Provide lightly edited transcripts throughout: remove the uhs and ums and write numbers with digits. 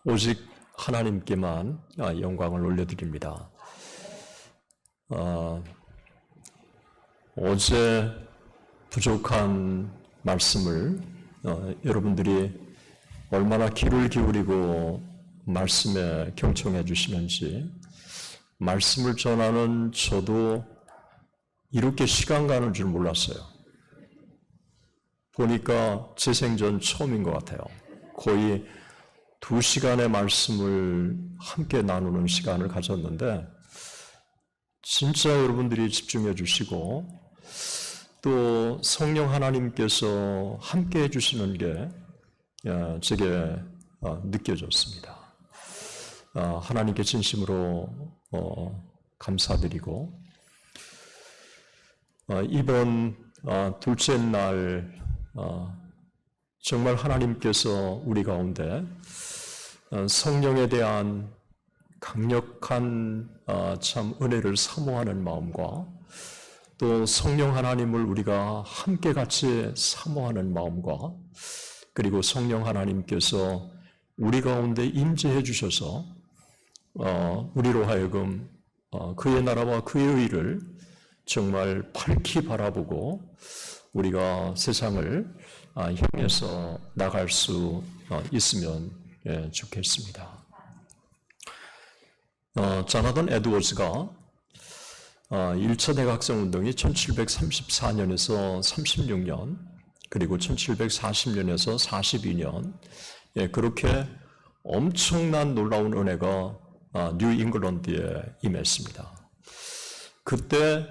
오직 하나님께만 영광을 올려드립니다. 어제 부족한 말씀을 여러분들이 얼마나 귀를 기울이고 말씀에 경청해 주시는지, 말씀을 전하는 저도 이렇게 시간 가는 줄 몰랐어요. 보니까 제 생전 처음인 것 같아요. 거의 2시간의 말씀을 함께 나누는 시간을 가졌는데, 진짜 여러분들이 집중해 주시고 또 성령 하나님께서 함께 해주시는 게 제게 느껴졌습니다. 하나님께 진심으로 감사드리고, 이번 둘째 날 정말 하나님께서 우리 가운데 성령에 대한 강력한 참 은혜를 사모하는 마음과 또 성령 하나님을 우리가 함께 같이 사모하는 마음과, 그리고 성령 하나님께서 우리 가운데 임재해 주셔서 우리로 하여금 그의 나라와 그의 의를 정말 밝히 바라보고 우리가 세상을 향해서 나갈 수 있으면 좋겠습니다. 자나던 에드워즈가 1차 대각성운동이 1734년에서 36년, 그리고 1740년에서 42년, 그렇게 엄청난 놀라운 은혜가 뉴 잉글랜드에 임했습니다. 그때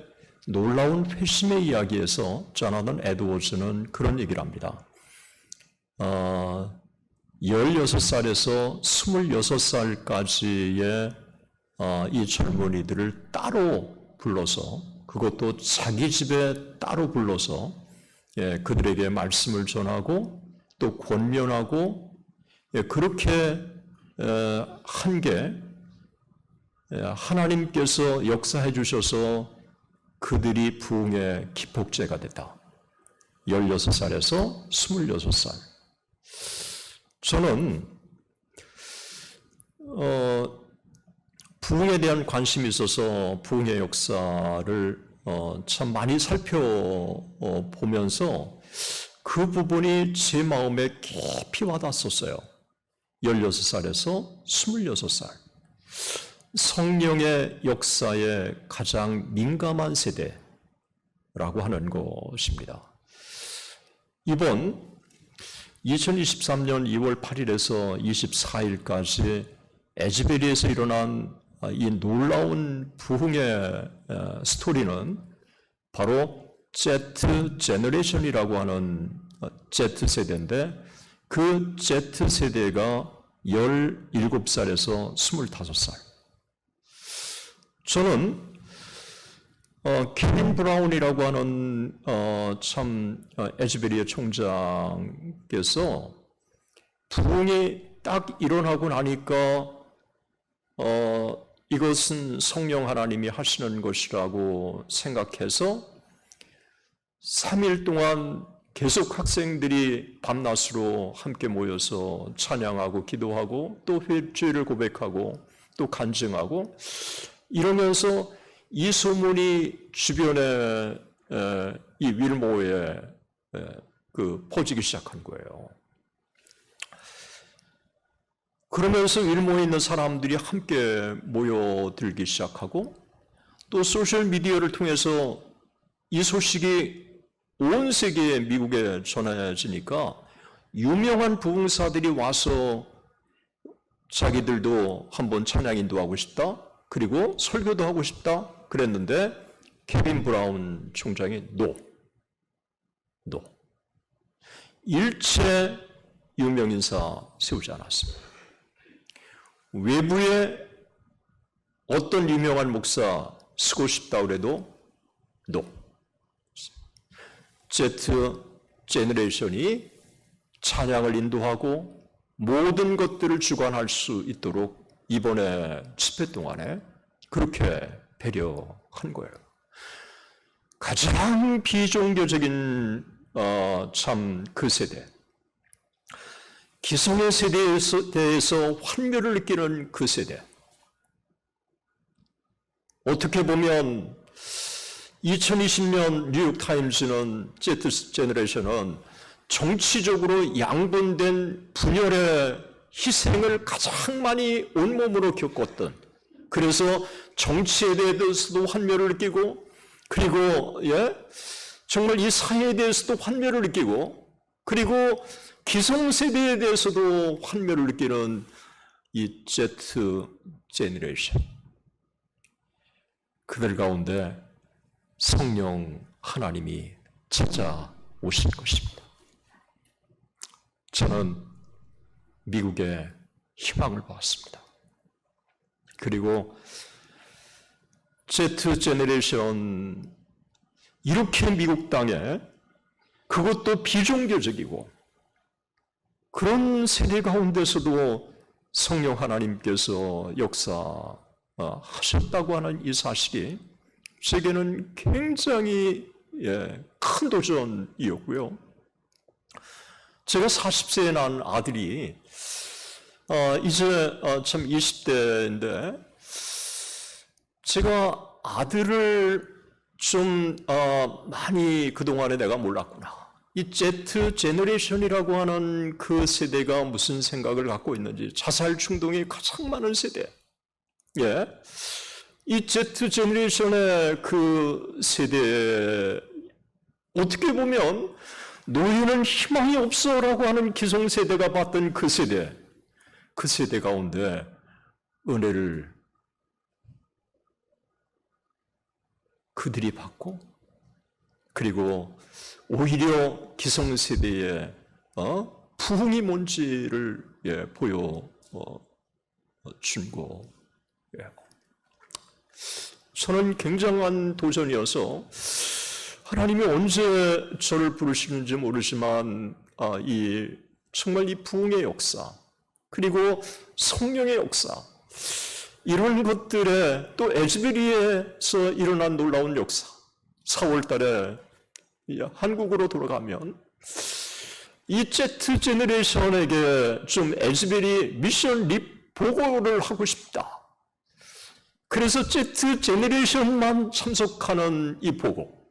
놀라운 회심의 이야기에서 자나던 에드워즈는 그런 얘기를 합니다. 16살에서 26살까지의 이 젊은이들을 따로 불러서, 그것도 자기 집에 따로 불러서 그들에게 말씀을 전하고 또 권면하고, 그렇게 한 게 하나님께서 역사해 주셔서 그들이 부흥의 기폭제가 됐다. 16살에서 26살. 저는 부흥에 대한 관심이 있어서 부흥의 역사를 참 많이 살펴보면서 그 부분이 제 마음에 깊이 와닿았었어요. 16살에서 26살. 성령의 역사에 가장 민감한 세대라고 하는 것입니다. 이번 2023년 2월 8일에서 24일까지 에즈베리에서 일어난 이 놀라운 부흥의 스토리는 바로 Z 제너레이션이라고 하는 Z 세대인데, 그 Z 세대가 17살에서 25살. 저는 케빈 브라운이라고 하는 에즈베리의 총장께서 부흥이 딱 일어나고 나니까 이것은 성령 하나님이 하시는 것이라고 생각해서 3일 동안 계속 학생들이 밤낮으로 함께 모여서 찬양하고 기도하고 또 죄를 고백하고 또 간증하고 이러면서 이 소문이 주변에 이 윌모어에 퍼지기 시작한 거예요. 그러면서 윌모어에 있는 사람들이 함께 모여들기 시작하고, 또 소셜미디어를 통해서 이 소식이 온 세계에 미국에 전해지니까 유명한 부흥사들이 와서 자기들도 한번 찬양 인도하고 싶다, 그리고 설교도 하고 싶다 그랬는데, 케빈 브라운 총장이 노. 일체 유명인사 세우지 않았습니다. 외부에 어떤 유명한 목사 쓰고 싶다 그래도 노. Z 제너레이션이 찬양을 인도하고 모든 것들을 주관할 수 있도록 이번에 집회 동안에 그렇게 배려한 거예요. 가장 비종교적인 참 그 세대. 기성의 세대에 대해서 환멸을 느끼는 그 세대. 어떻게 보면 2020년 뉴욕타임즈는 Z 제너레이션은 정치적으로 양분된 분열의 희생을 가장 많이 온몸으로 겪었던, 그래서 정치에 대해서도 환멸을 느끼고, 그리고 정말 이 사회에 대해서도 환멸을 느끼고, 그리고 기성세대에 대해서도 환멸을 느끼는 이 Z 제너레이션, 그들 가운데 성령 하나님이 찾아오실 것입니다. 저는 미국에 희망을 보았습니다. 그리고 Z 제너레이션, 이렇게 미국 땅에, 그것도 비종교적이고 그런 세대 가운데서도 성령 하나님께서 역사하셨다고 하는 이 사실이 제게는 굉장히 큰 도전이었고요. 제가 40세에 낳은 아들이 이제 참 20대인데, 제가 아들을 좀 많이 그동안에 내가 몰랐구나. 이 Z 제너레이션이라고 하는 그 세대가 무슨 생각을 갖고 있는지, 자살 충동이 가장 많은 세대. 이 Z 제너레이션의 그 세대에 어떻게 보면 노예는 희망이 없어라고 하는 기성세대가 봤던 그 세대 가운데 은혜를 그들이 받고, 그리고 오히려 기성세대의 부흥이 뭔지를 보여준 거. 저는 굉장한 도전이어서 하나님이 언제 저를 부르시는지 모르지만 정말 이 부흥의 역사, 그리고 성령의 역사, 이런 것들에 또 에즈베리에서 일어난 놀라운 역사, 4월 달에 한국으로 돌아가면 이 Z 제너레이션에게 좀 에즈베리 미션 립 보고를 하고 싶다. 그래서 Z 제너레이션만 참석하는 이 보고,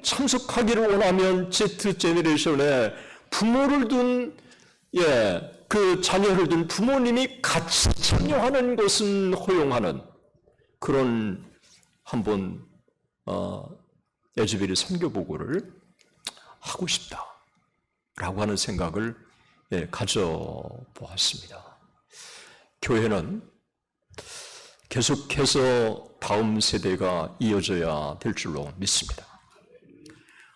참석하기를 원하면 Z 제너레이션에 부모를 둔, 그 자녀를 둔 부모님이 같이 참여하는 것은 허용하는 그런 한번 에즈베리 선교 보고를 하고 싶다라고 하는 생각을 가져보았습니다. 교회는 계속해서 다음 세대가 이어져야 될 줄로 믿습니다.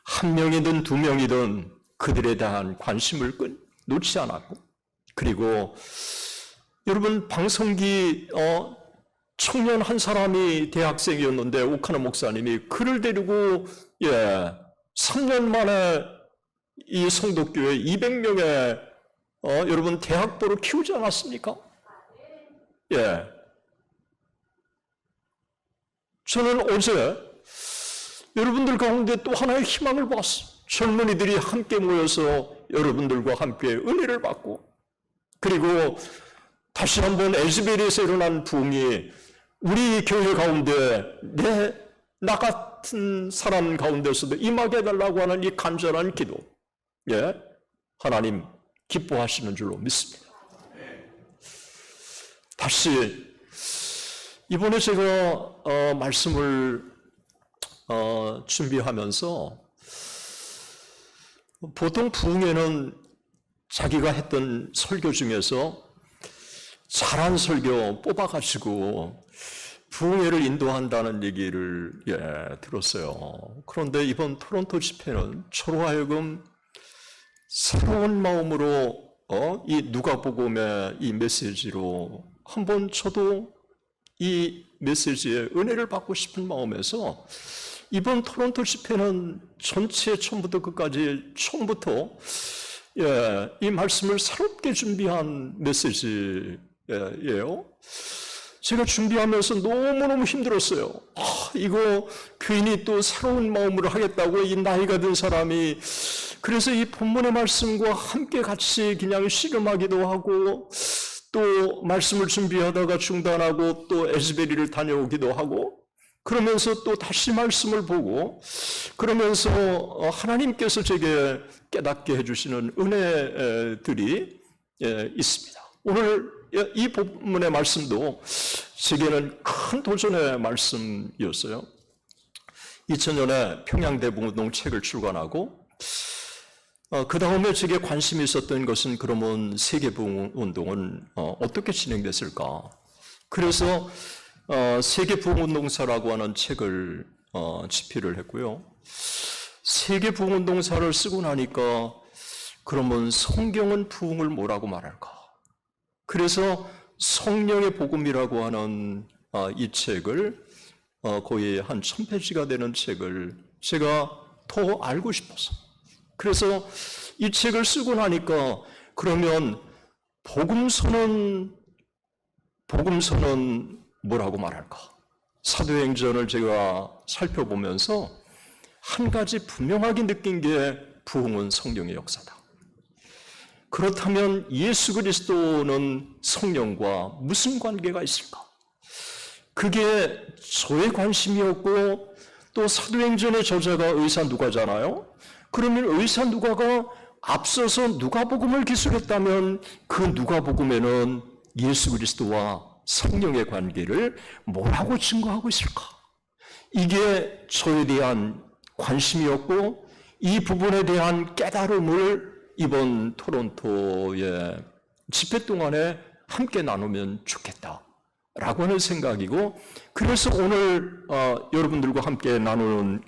한 명이든 두 명이든 그들에 대한 관심을 놓지 않았고, 그리고 여러분 방송기 청년 한 사람이 대학생이었는데 오카나 목사님이 그를 데리고 3년 만에 이 성도교회 200명의 여러분 대학보를 키우지 않았습니까? 저는 어제 여러분들 가운데 또 하나의 희망을 봤어요. 젊은이들이 함께 모여서 여러분들과 함께 은혜를 받고, 그리고 다시 한번 에즈베리에서 일어난 부흥이 우리 교회 가운데 나 같은 사람 가운데서도 임하게 해달라고 하는 이 간절한 기도, 하나님 기뻐하시는 줄로 믿습니다. 다시 이번에 제가 말씀을 준비하면서 보통 부흥회는 자기가 했던 설교 중에서 잘한 설교 뽑아가지고 부흥회를 인도한다는 얘기를 들었어요. 그런데 이번 토론토 집회는 저로 하여금 새로운 마음으로 이 누가복음의 이 메시지로 한번 저도 이 메시지에 은혜를 받고 싶은 마음에서 이번 토론토 집회는 전체 처음부터 끝까지 처음부터 이 말씀을 새롭게 준비한 메시지예요. 제가 준비하면서 너무너무 힘들었어요. 이거 괜히 또 새로운 마음으로 하겠다고 이 나이가 든 사람이 그래서 이 본문의 말씀과 함께 같이 그냥 씨름하기도 하고 또 말씀을 준비하다가 중단하고 또 에스베리를 다녀오기도 하고 그러면서 또 다시 말씀을 보고 그러면서 하나님께서 제게 깨닫게 해주시는 은혜들이 있습니다. 오늘 이 본문의 말씀도 제게는 큰 도전의 말씀이었어요. 2000년에 평양대부운동 책을 출간하고 그 다음에 제게 관심이 있었던 것은 그러면 세계부흥운동은 어떻게 진행됐을까? 그래서 세계부흥운동사라고 하는 책을 집필을 했고요. 세계부흥운동사를 쓰고 나니까 그러면 성경은 부흥을 뭐라고 말할까? 그래서 성령의 복음이라고 하는 이 책을 거의 한 1000페이지가 되는 책을 제가 더 알고 싶어서 그래서 이 책을 쓰고 나니까 그러면 복음서는 뭐라고 말할까? 사도행전을 제가 살펴보면서 한 가지 분명하게 느낀 게 부흥은 성령의 역사다. 그렇다면 예수 그리스도는 성령과 무슨 관계가 있을까? 그게 저의 관심이었고 또 사도행전의 저자가 의사 누가잖아요. 그러면 의사 누가가 앞서서 누가복음을 기술했다면 그 누가복음에는 예수 그리스도와 성령의 관계를 뭐라고 증거하고 있을까? 이게 저에 대한 관심이었고 이 부분에 대한 깨달음을 이번 토론토의 집회 동안에 함께 나누면 좋겠다라고 하는 생각이고 그래서 오늘 여러분들과 함께 나누는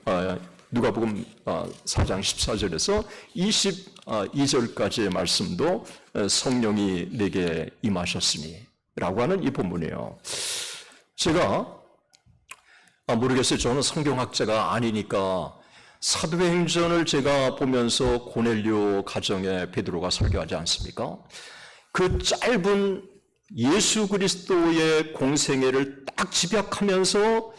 누가복음 4장 14절에서 22절까지의 말씀도 성령이 내게 임하셨으니 라고 하는 이 본문이에요. 제가 모르겠어요. 저는 성경학자가 아니니까 사도행전을 제가 보면서 고넬료 가정에 베드로가 설교하지 않습니까? 그 짧은 예수 그리스도의 공생애를 딱 집약하면서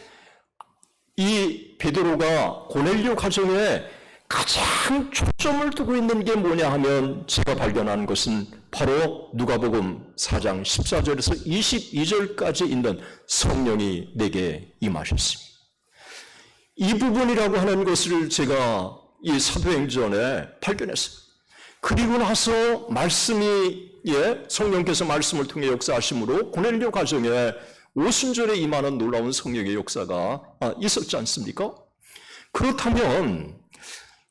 이 베드로가 고넬료 가정에 가장 초점을 두고 있는 게 뭐냐 하면 제가 발견한 것은 바로 누가복음 4장 14절에서 22절까지 있는 성령이 내게 임하셨습니다. 이 부분이라고 하는 것을 제가 이 사도행전에 발견했어요. 그리고 나서 말씀이 성령께서 말씀을 통해 역사하심으로 고넬료 가정에 오순절에 임하는 놀라운 성령의 역사가 있었지 않습니까? 그렇다면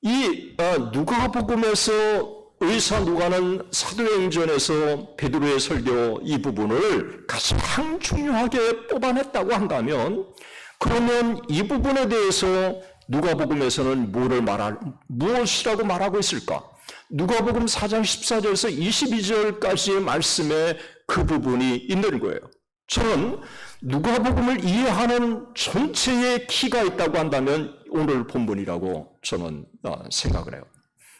이 누가복음에서 의사 누가는 사도행전에서 베드로의 설교 이 부분을 가장 중요하게 뽑아냈다고 한다면 그러면 이 부분에 대해서 누가복음에서는 무엇이라고 말하고 있을까? 누가복음 4장 14절에서 22절까지의 말씀에 그 부분이 있는 거예요. 저는 누가복음을 이해하는 전체의 키가 있다고 한다면 오늘 본문이라고 저는 생각을 해요.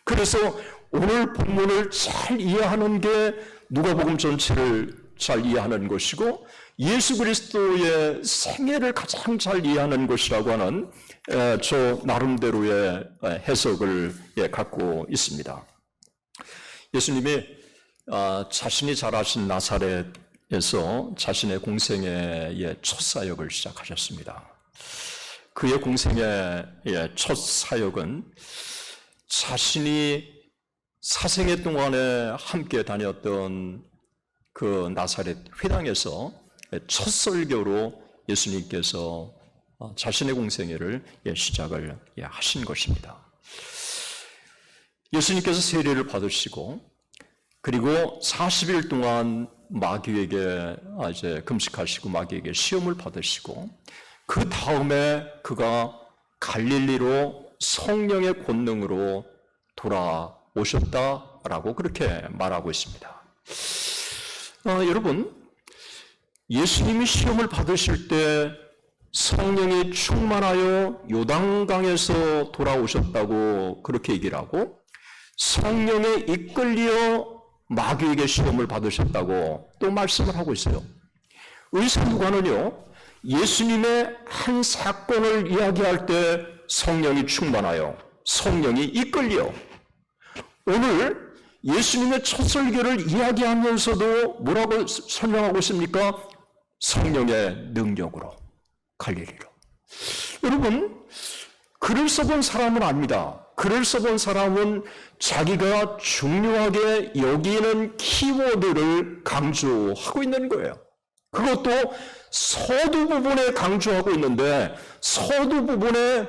그래서 오늘 본문을 잘 이해하는 게 누가복음 전체를 잘 이해하는 것이고 예수 그리스도의 생애를 가장 잘 이해하는 것이라고 하는 저 나름대로의 해석을 갖고 있습니다. 예수님이 자신이 자라신 나사렛에서 자신의 공생애의 첫 사역을 시작하셨습니다. 그의 공생애의 첫 사역은 자신이 사생애 동안에 함께 다녔던 그 나사렛 회당에서 첫 설교로 예수님께서 자신의 공생애를 시작을 하신 것입니다. 예수님께서 세례를 받으시고 그리고 40일 동안 마귀에게 이제 금식하시고 마귀에게 시험을 받으시고 그 다음에 그가 갈릴리로 성령의 권능으로 돌아오셨다라고 그렇게 말하고 있습니다. 여러분, 예수님이 시험을 받으실 때 성령이 충만하여 요단강에서 돌아오셨다고 그렇게 얘기를 하고 성령에 이끌려 마귀에게 시험을 받으셨다고 또 말씀을 하고 있어요. 의사 누가는요, 예수님의 한 사건을 이야기할 때 성령이 충만하여 성령이 이끌려 오늘 예수님의 첫 설교를 이야기하면서도 뭐라고 설명하고 있습니까? 성령의 능력으로 갈릴리로. 여러분, 글을 써본 사람은 압니다. 글을 써본 사람은 자기가 중요하게 여기는 키워드를 강조하고 있는 거예요. 그것도 서두 부분에 강조하고 있는데 서두 부분에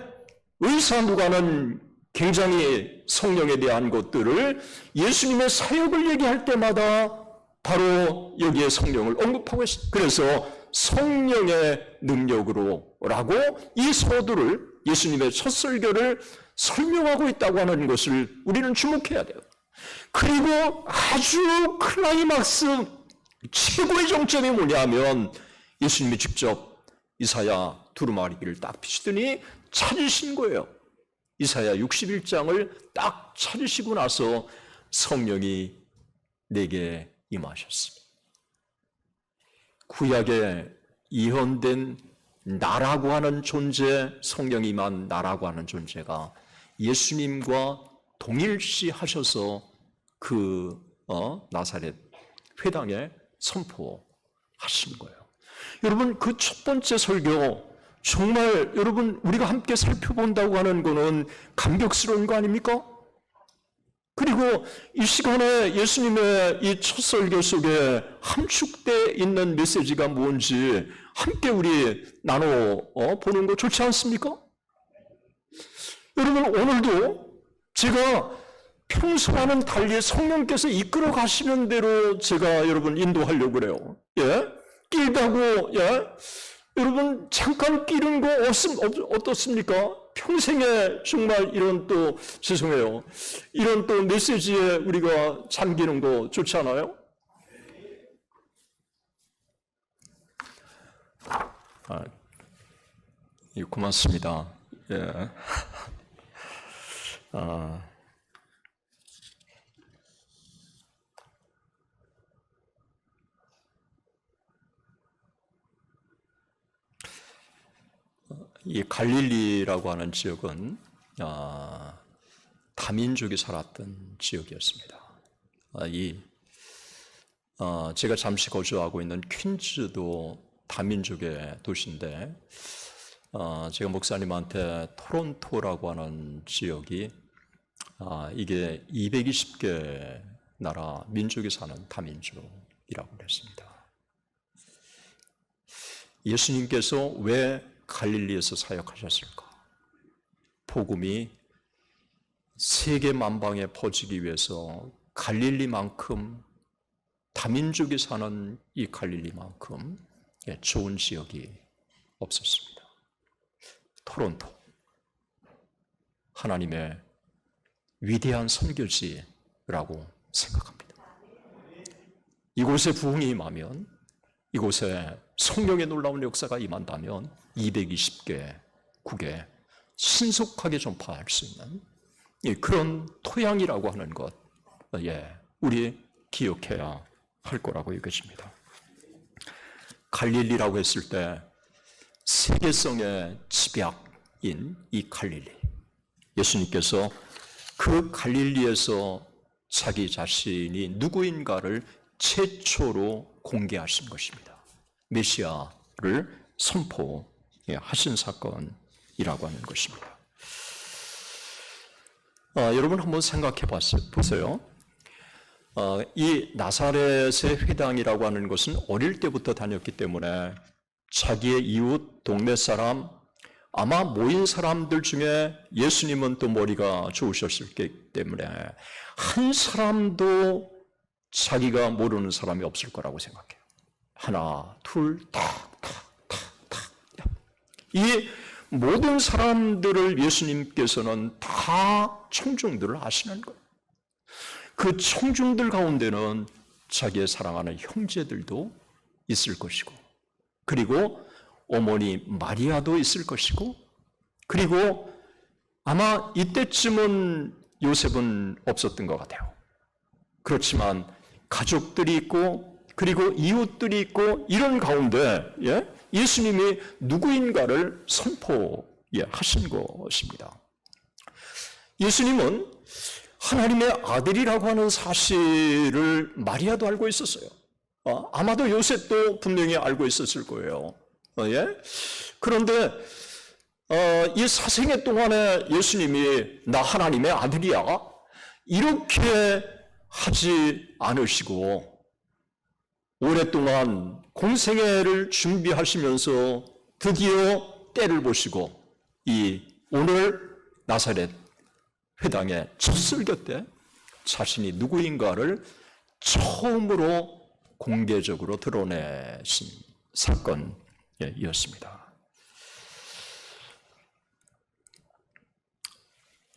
의사누가는 굉장히 성령에 대한 것들을 예수님의 사역을 얘기할 때마다 바로 여기에 성령을 언급하고 있어요. 그래서 성령의 능력으로라고 이 서두를 예수님의 첫 설교를 설명하고 있다고 하는 것을 우리는 주목해야 돼요. 그리고 아주 클라이막스 최고의 정점이 뭐냐면 예수님이 직접 이사야 두루마리를 딱 펴시더니 찾으신 거예요. 이사야 61장을 딱 찾으시고 나서 성령이 내게 임하셨습니다. 구약에 예언된 나라고 하는 존재, 성령이 임한 나라고 하는 존재가 예수님과 동일시하셔서 그 나사렛 회당에 선포하신 거예요. 여러분, 그 첫 번째 설교 정말 여러분 우리가 함께 살펴본다고 하는 거는 감격스러운 거 아닙니까? 그리고 이 시간에 예수님의 이 첫 설교 속에 함축되어 있는 메시지가 뭔지 함께 우리 나눠 보는 거 좋지 않습니까? 여러분, 오늘도 제가 평소와는 달리 성령께서 이끌어 가시는 대로 제가 여러분 인도하려고 그래요. 예? 끼다고, 예? 여러분, 잠깐 끼는 거 어떻습니까? 평생에 정말 이런 또, 죄송해요. 이런 또 메시지에 우리가 잠기는 거 좋지 않아요? 고맙습니다. 예. 이 갈릴리라고 하는 지역은 다민족이 살았던 지역이었습니다. 제가 잠시 거주하고 있는 퀸즈도 다민족의 도시인데 제가 목사님한테 토론토라고 하는 지역이 이게 220개 나라 민족이 사는 다민족이라고 그랬습니다. 예수님께서 왜 갈릴리에서 사역하셨을까? 복음이 세계 만방에 퍼지기 위해서 갈릴리만큼 다민족이 사는 이 갈릴리만큼 좋은 지역이 없었습니다. 토론토, 하나님의 위대한 선교지라고 생각합니다. 이곳에 부흥이 임하면, 이곳에 성령의 놀라운 역사가 임한다면 220개 국에 신속하게 전파할 수 있는 그런 토양이라고 하는 것, 우리 기억해야 할 거라고 여겨집니다. 갈릴리라고 했을 때 세계성의 집약인 이 갈릴리, 예수님께서 그 갈릴리에서 자기 자신이 누구인가를 최초로 공개하신 것입니다. 메시아를 선포하신 사건이라고 하는 것입니다. 여러분 한번 생각해 보세요. 이 나사렛의 회당이라고 하는 것은 어릴 때부터 다녔기 때문에 자기의 이웃, 동네 사람, 아마 모인 사람들 중에 예수님은 또 머리가 좋으셨기 때문에 한 사람도 자기가 모르는 사람이 없을 거라고 생각해요. 하나, 둘, 탁. 이 모든 사람들을 예수님께서는 다 청중들을 아시는 거예요. 그 청중들 가운데는 자기의 사랑하는 형제들도 있을 것이고, 그리고 어머니 마리아도 있을 것이고, 그리고 아마 이때쯤은 요셉은 없었던 것 같아요. 그렇지만 가족들이 있고, 그리고 이웃들이 있고, 이런 가운데 예수님이 누구인가를 선포하신 것입니다. 예수님은 하나님의 아들이라고 하는 사실을 마리아도 알고 있었어요. 아마도 요셉도 분명히 알고 있었을 거예요. 예? 그런데 이 사생애 동안에 예수님이 나 하나님의 아들이야 이렇게 하지 않으시고 오랫동안 공생애를 준비하시면서 드디어 때를 보시고 이 오늘 나사렛 회당의 첫 설교 때 자신이 누구인가를 처음으로 공개적으로 드러내신 사건이었습니다.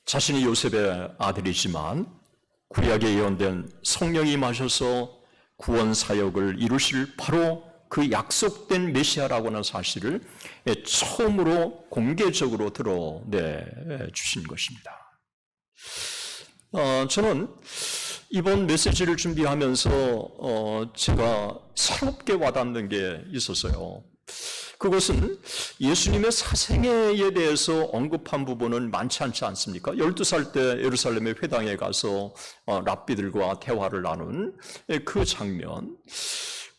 자신이 요셉의 아들이지만 구약에 예언된 성령이 임하셔서 구원 사역을 이루실 바로 그 약속된 메시아라고 하는 사실을 처음으로 공개적으로 드러내 주신 것입니다. 저는 이번 메시지를 준비하면서 제가 새롭게 와닿는 게 있었어요. 그것은 예수님의 사생애에 대해서 언급한 부분은 많지 않지 않습니까? 12살 때 예루살렘의 회당에 가서 랍비들과 대화를 나눈 그 장면,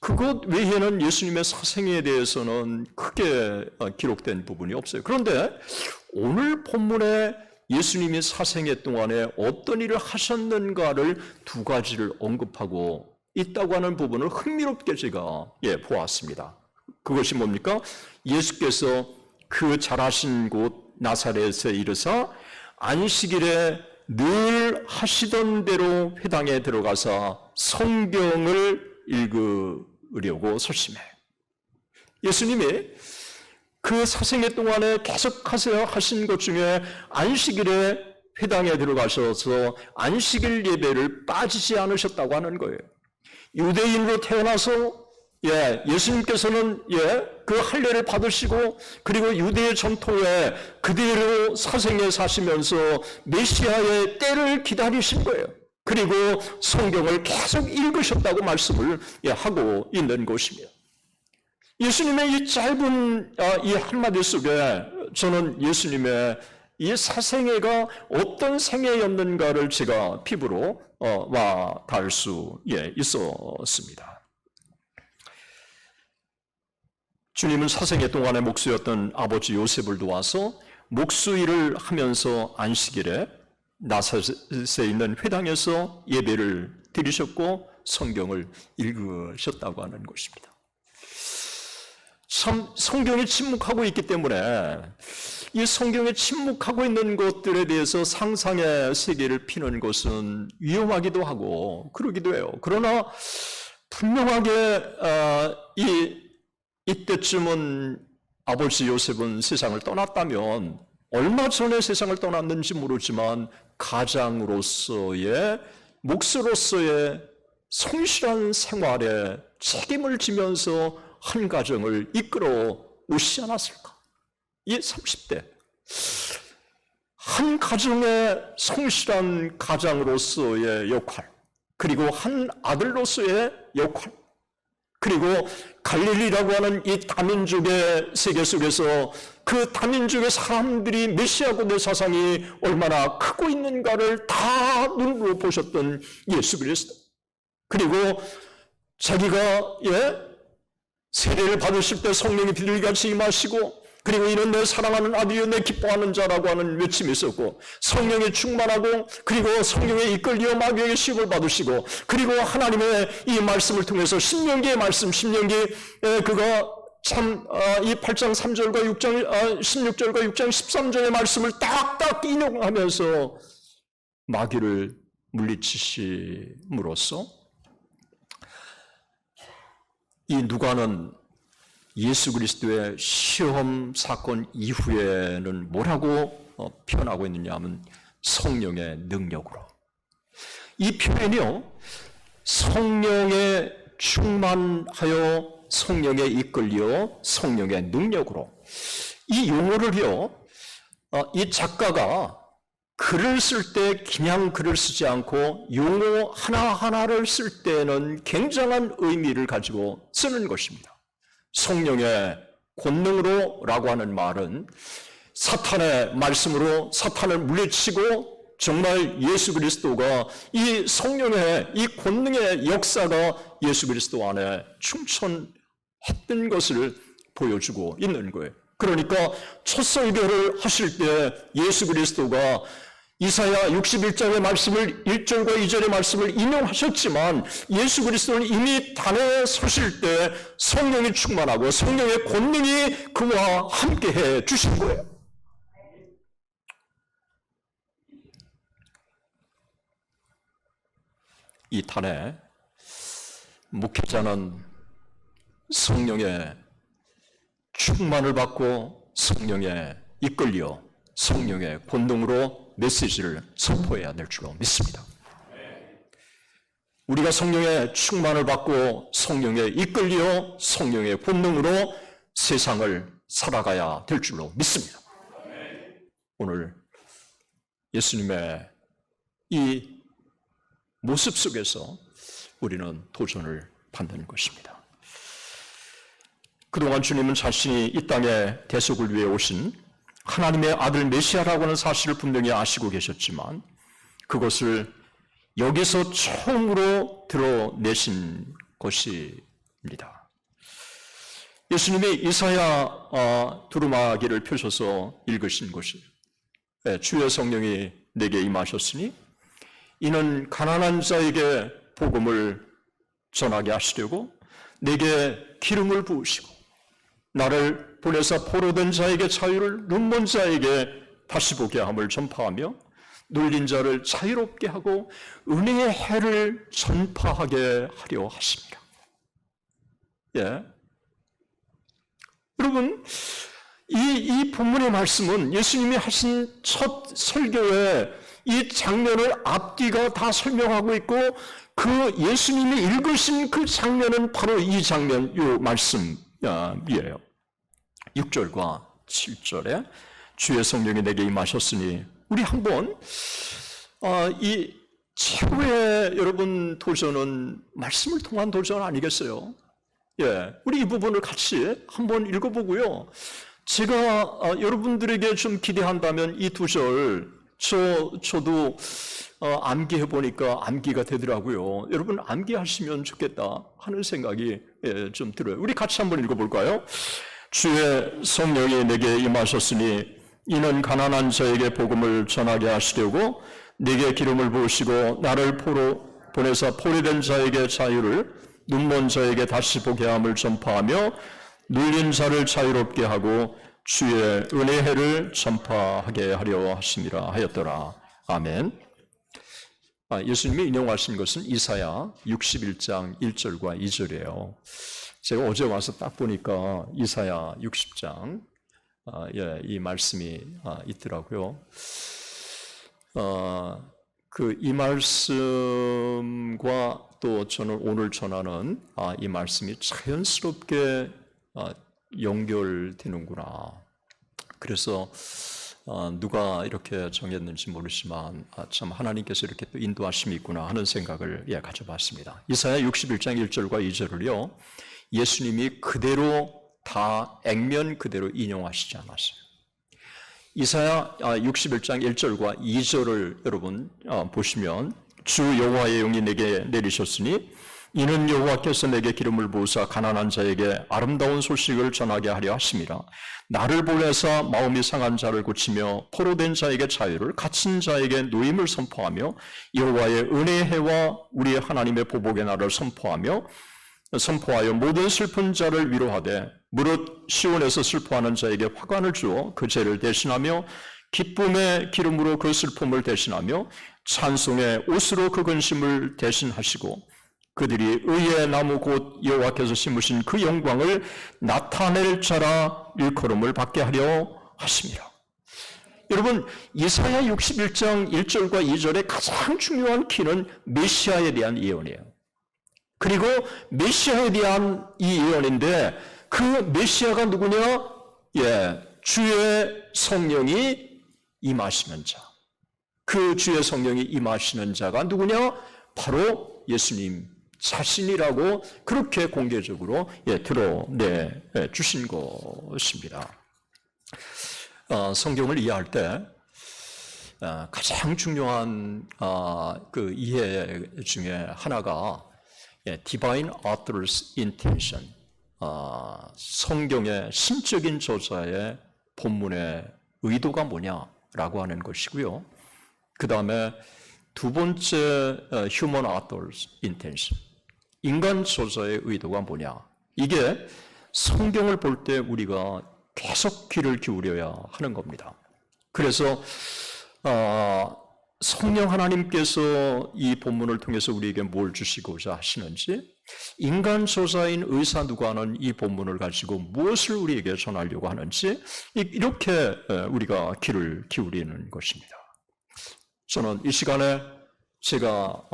그것 외에는 예수님의 사생애에 대해서는 크게 기록된 부분이 없어요. 그런데 오늘 본문에 예수님이 사생애 동안에 어떤 일을 하셨는가를 두 가지를 언급하고 있다고 하는 부분을 흥미롭게 제가 보았습니다. 그것이 뭡니까? 예수께서 그 자라신 곳 나사렛에 이르사 안식일에 늘 하시던 대로 회당에 들어가서 성경을 읽으려고 설심해. 예수님이 그 사생애 동안에 계속하세요 하신 것 중에 안식일에 회당에 들어가셔서 안식일 예배를 빠지지 않으셨다고 하는 거예요. 유대인으로 태어나서 예수님께서는 그 할례를 받으시고 그리고 유대의 전통에 그대로 사생애 사시면서 메시아의 때를 기다리신 거예요. 그리고 성경을 계속 읽으셨다고 말씀을 하고 있는 것입니다. 예수님의 이 짧은 이 한마디 속에 저는 예수님의 이 사생애가 어떤 생애였는가를 제가 피부로 와 닿을 수 있었습니다. 주님은 사생애 동안의 목수였던 아버지 요셉을 도와서 목수 일을 하면서 안식일에 나사렛에 있는 회당에서 예배를 드리셨고 성경을 읽으셨다고 하는 것입니다. 참 성경에 침묵하고 있기 때문에 이 성경에 침묵하고 있는 것들에 대해서 상상의 세계를 피는 것은 위험하기도 하고 그러기도 해요. 그러나 분명하게 이때쯤은 아버지 요셉은 세상을 떠났다면 얼마 전에 세상을 떠났는지 모르지만 가장으로서의 목수로서의 성실한 생활에 책임을 지면서 한 가정을 이끌어 오시지 않았을까? 이 30대 한 가정의 성실한 가장으로서의 역할, 그리고 한 아들로서의 역할, 그리고 갈릴리라고 하는 이 다민족의 세계 속에서 그 다민족의 사람들이 메시아고대 사상이 얼마나 크고 있는가를 다 눈으로 보셨던 예수 그리스도. 그리고 자기가 세례를 받으실 때 성령이 비둘기같이 임하시고 그리고 이는 내 사랑하는 아들이요 내 기뻐하는 자라고 하는 외침이 있었고 성령에 충만하고 그리고 성령에 이끌려 마귀에게 시험을 받으시고 그리고 하나님의 이 말씀을 통해서 신명기의 말씀, 신명기 그가 참 이 8장 3절과 6장 16절과 6장 13절의 말씀을 딱딱 인용하면서 마귀를 물리치심으로써 이 누가는 예수 그리스도의 시험 사건 이후에는 뭐라고 표현하고 있느냐 하면 성령의 능력으로. 이 표현이요, 성령에 충만하여 성령에 이끌려 성령의 능력으로. 이 용어를요, 이 작가가 글을 쓸 때 그냥 글을 쓰지 않고 용어 하나하나를 쓸 때는 굉장한 의미를 가지고 쓰는 것입니다. 성령의 권능으로 라고 하는 말은 사탄의 말씀으로 사탄을 물리치고 정말 예수 그리스도가 이 성령의 이 권능의 역사가 예수 그리스도 안에 충천했던 것을 보여주고 있는 거예요. 그러니까 첫 설교를 하실 때 예수 그리스도가 이사야 61장의 말씀을 1절과 2절의 말씀을 인용하셨지만 예수 그리스도는 이미 단에 서실 때 성령이 충만하고 성령의 권능이 그와 함께해 주신 거예요. 이 단에 목회자는 성령의 충만을 받고 성령에 이끌려 성령의 권능으로 메시지를 선포해야 될 줄로 믿습니다. 우리가 성령의 충만을 받고 성령에 이끌려 성령의 권능으로 세상을 살아가야 될 줄로 믿습니다. 오늘 예수님의 이 모습 속에서 우리는 도전을 받는 것입니다. 그동안 주님은 자신이 이 땅에 대속을 위해 오신 하나님의 아들 메시아라고 하는 사실을 분명히 아시고 계셨지만 그것을 여기서 처음으로 드러내신 것입니다. 예수님이 이사야 두루마기를 펴셔서 읽으신 것이 주의 성령이 내게 임하셨으니 이는 가난한 자에게 복음을 전하게 하시려고 내게 기름을 부으시고 나를 보내사 포로된 자에게 자유를, 눈먼 자에게 다시 보게 함을 전파하며 눌린 자를 자유롭게 하고 은혜의 해를 전파하게 하려 하십니다. 여러분, 이 본문의 말씀은 예수님이 하신 첫 설교의 이 장면을 앞뒤가 다 설명하고 있고 그 예수님이 읽으신 그 장면은 바로 이 장면, 이 말씀이에요. 6절과 7절에 주의 성령이 내게 임하셨으니 우리 한번 이 최후의 여러분 도전은 말씀을 통한 도전 아니겠어요? 우리 이 부분을 같이 한번 읽어보고요. 제가 여러분들에게 좀 기대한다면 이 두 절 저도 암기해 보니까 암기가 되더라고요. 여러분 암기하시면 좋겠다 하는 생각이 좀 들어요. 우리 같이 한번 읽어볼까요? 주의 성령이 내게 임하셨으니 이는 가난한 자에게 복음을 전하게 하시려고 내게 기름을 부으시고 나를 보내사 포로된 자에게 자유를, 눈먼 자에게 다시 보게 함을 전파하며 눌린 자를 자유롭게 하고 주의 은혜를 전파하게 하려 하심이라 하였더라. 아멘. 예수님이 인용하신 것은 이사야 61장 1절과 2절이에요. 제가 어제 와서 딱 보니까 이사야 60장 이 말씀이 있더라고요. 이 말씀과 또 저는 오늘 전하는 이 말씀이 자연스럽게 연결되는구나. 그래서 누가 이렇게 정했는지 모르지만 참 하나님께서 이렇게 또 인도하심이 있구나 하는 생각을 가져봤습니다. 이사야 61장 1절과 2절을요. 예수님이 그대로 다 액면 그대로 인용하시지 않았어요. 이사야 61장 1절과 2절을 여러분 보시면 주 여호와의 영이 내게 내리셨으니 이는 여호와께서 내게 기름을 부으사 가난한 자에게 아름다운 소식을 전하게 하려 하심이라. 나를 보내사 마음이 상한 자를 고치며 포로된 자에게 자유를, 갇힌 자에게 노임을 선포하며 여호와의 은혜의 해와 우리의 하나님의 보복의 날을 선포하여 모든 슬픈 자를 위로하되 무릇 시온에서 슬퍼하는 자에게 화관을 주어 그 죄를 대신하며 기쁨의 기름으로 그 슬픔을 대신하며 찬송의 옷으로 그 근심을 대신하시고 그들이 의의 나무 곧 여호와께서 심으신 그 영광을 나타낼 자라 일컬음을 받게 하려 하심이라. 여러분, 이사야 61장 1절과 2절의 가장 중요한 키는 메시아에 대한 예언이에요. 그리고 메시아에 대한 이 예언인데 그 메시아가 누구냐? 주의 성령이 임하시는 자. 그 주의 성령이 임하시는 자가 누구냐? 바로 예수님 자신이라고 그렇게 공개적으로 드러내 주신 것입니다. 성경을 이해할 때 가장 중요한 그 이해 중에 하나가 Divine Author's Intention, 성경의 신적인 저자의 본문의 의도가 뭐냐라고 하는 것이고요. 그 다음에 두 번째 Human Author's Intention, 인간 저자의 의도가 뭐냐. 이게 성경을 볼 때 우리가 계속 귀를 기울여야 하는 겁니다. 그래서 성령 하나님께서 이 본문을 통해서 우리에게 뭘 주시고자 하시는지, 인간 저자인 의사 누가는 이 본문을 가지고 무엇을 우리에게 전하려고 하는지, 이렇게 우리가 귀를 기울이는 것입니다. 저는 이 시간에 제가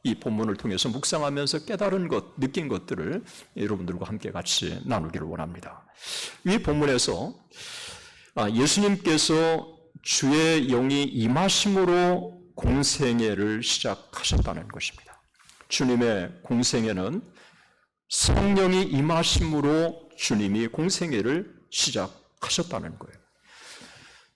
이 본문을 통해서 묵상하면서 깨달은 것, 느낀 것들을 여러분들과 함께 같이 나누기를 원합니다. 이 본문에서 예수님께서 주의 영이 임하심으로 공생애를 시작하셨다는 것입니다. 주님의 공생애는 성령이 임하심으로 주님이 공생애를 시작하셨다는 거예요.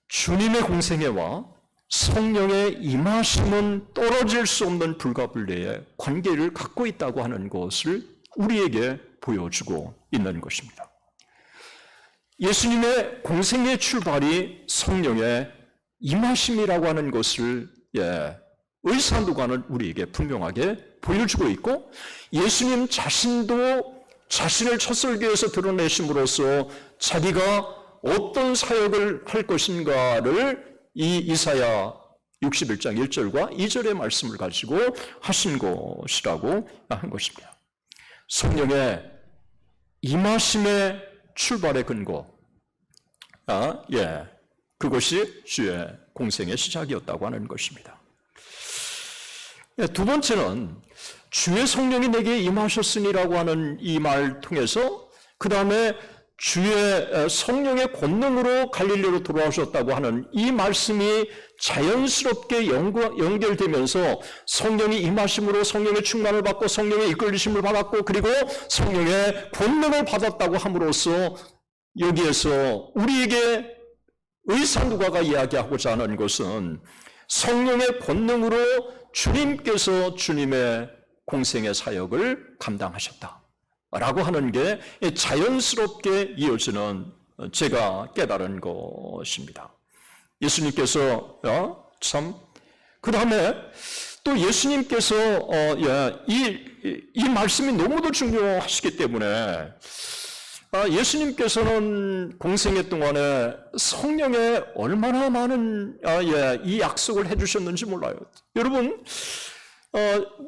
주님의 공생애와 성령의 임하심은 떨어질 수 없는 불가분리의 관계를 갖고 있다고 하는 것을 우리에게 보여주고 있는 것입니다. 예수님의 공생의 출발이 성령의 임하심이라고 하는 것을 의사 누가는 우리에게 분명하게 보여주고 있고, 예수님 자신도 자신을 첫 설교에서 드러내심으로써 자기가 어떤 사역을 할 것인가를 이 이사야 61장 1절과 2절의 말씀을 가지고 하신 것이라고 한 것입니다. 성령의 임하심의 출발의 근거, 그것이 주의 공생의 시작이었다고 하는 것입니다. 두 번째는 주의 성령이 내게 임하셨으니라고 하는 이 말 통해서, 그 다음에 주의 성령의 권능으로 갈릴리로 돌아오셨다고 하는 이 말씀이 자연스럽게 연결되면서 성령이 임하심으로 성령의 충만을 받고 성령의 이끌리심을 받았고, 그리고 성령의 권능을 받았다고 함으로써 여기에서 우리에게 의사 누가가 이야기하고자 하는 것은 성령의 권능으로 주님께서 주님의 공생의 사역을 감당하셨다라고 하는 게 자연스럽게 이어지는 제가 깨달은 것입니다. 예수님께서 그 다음에 또 예수님께서 이 말씀이 너무도 중요하시기 때문에 예수님께서는 공생애 동안에 성령에 얼마나 많은 이 약속을 해주셨는지 몰라요. 여러분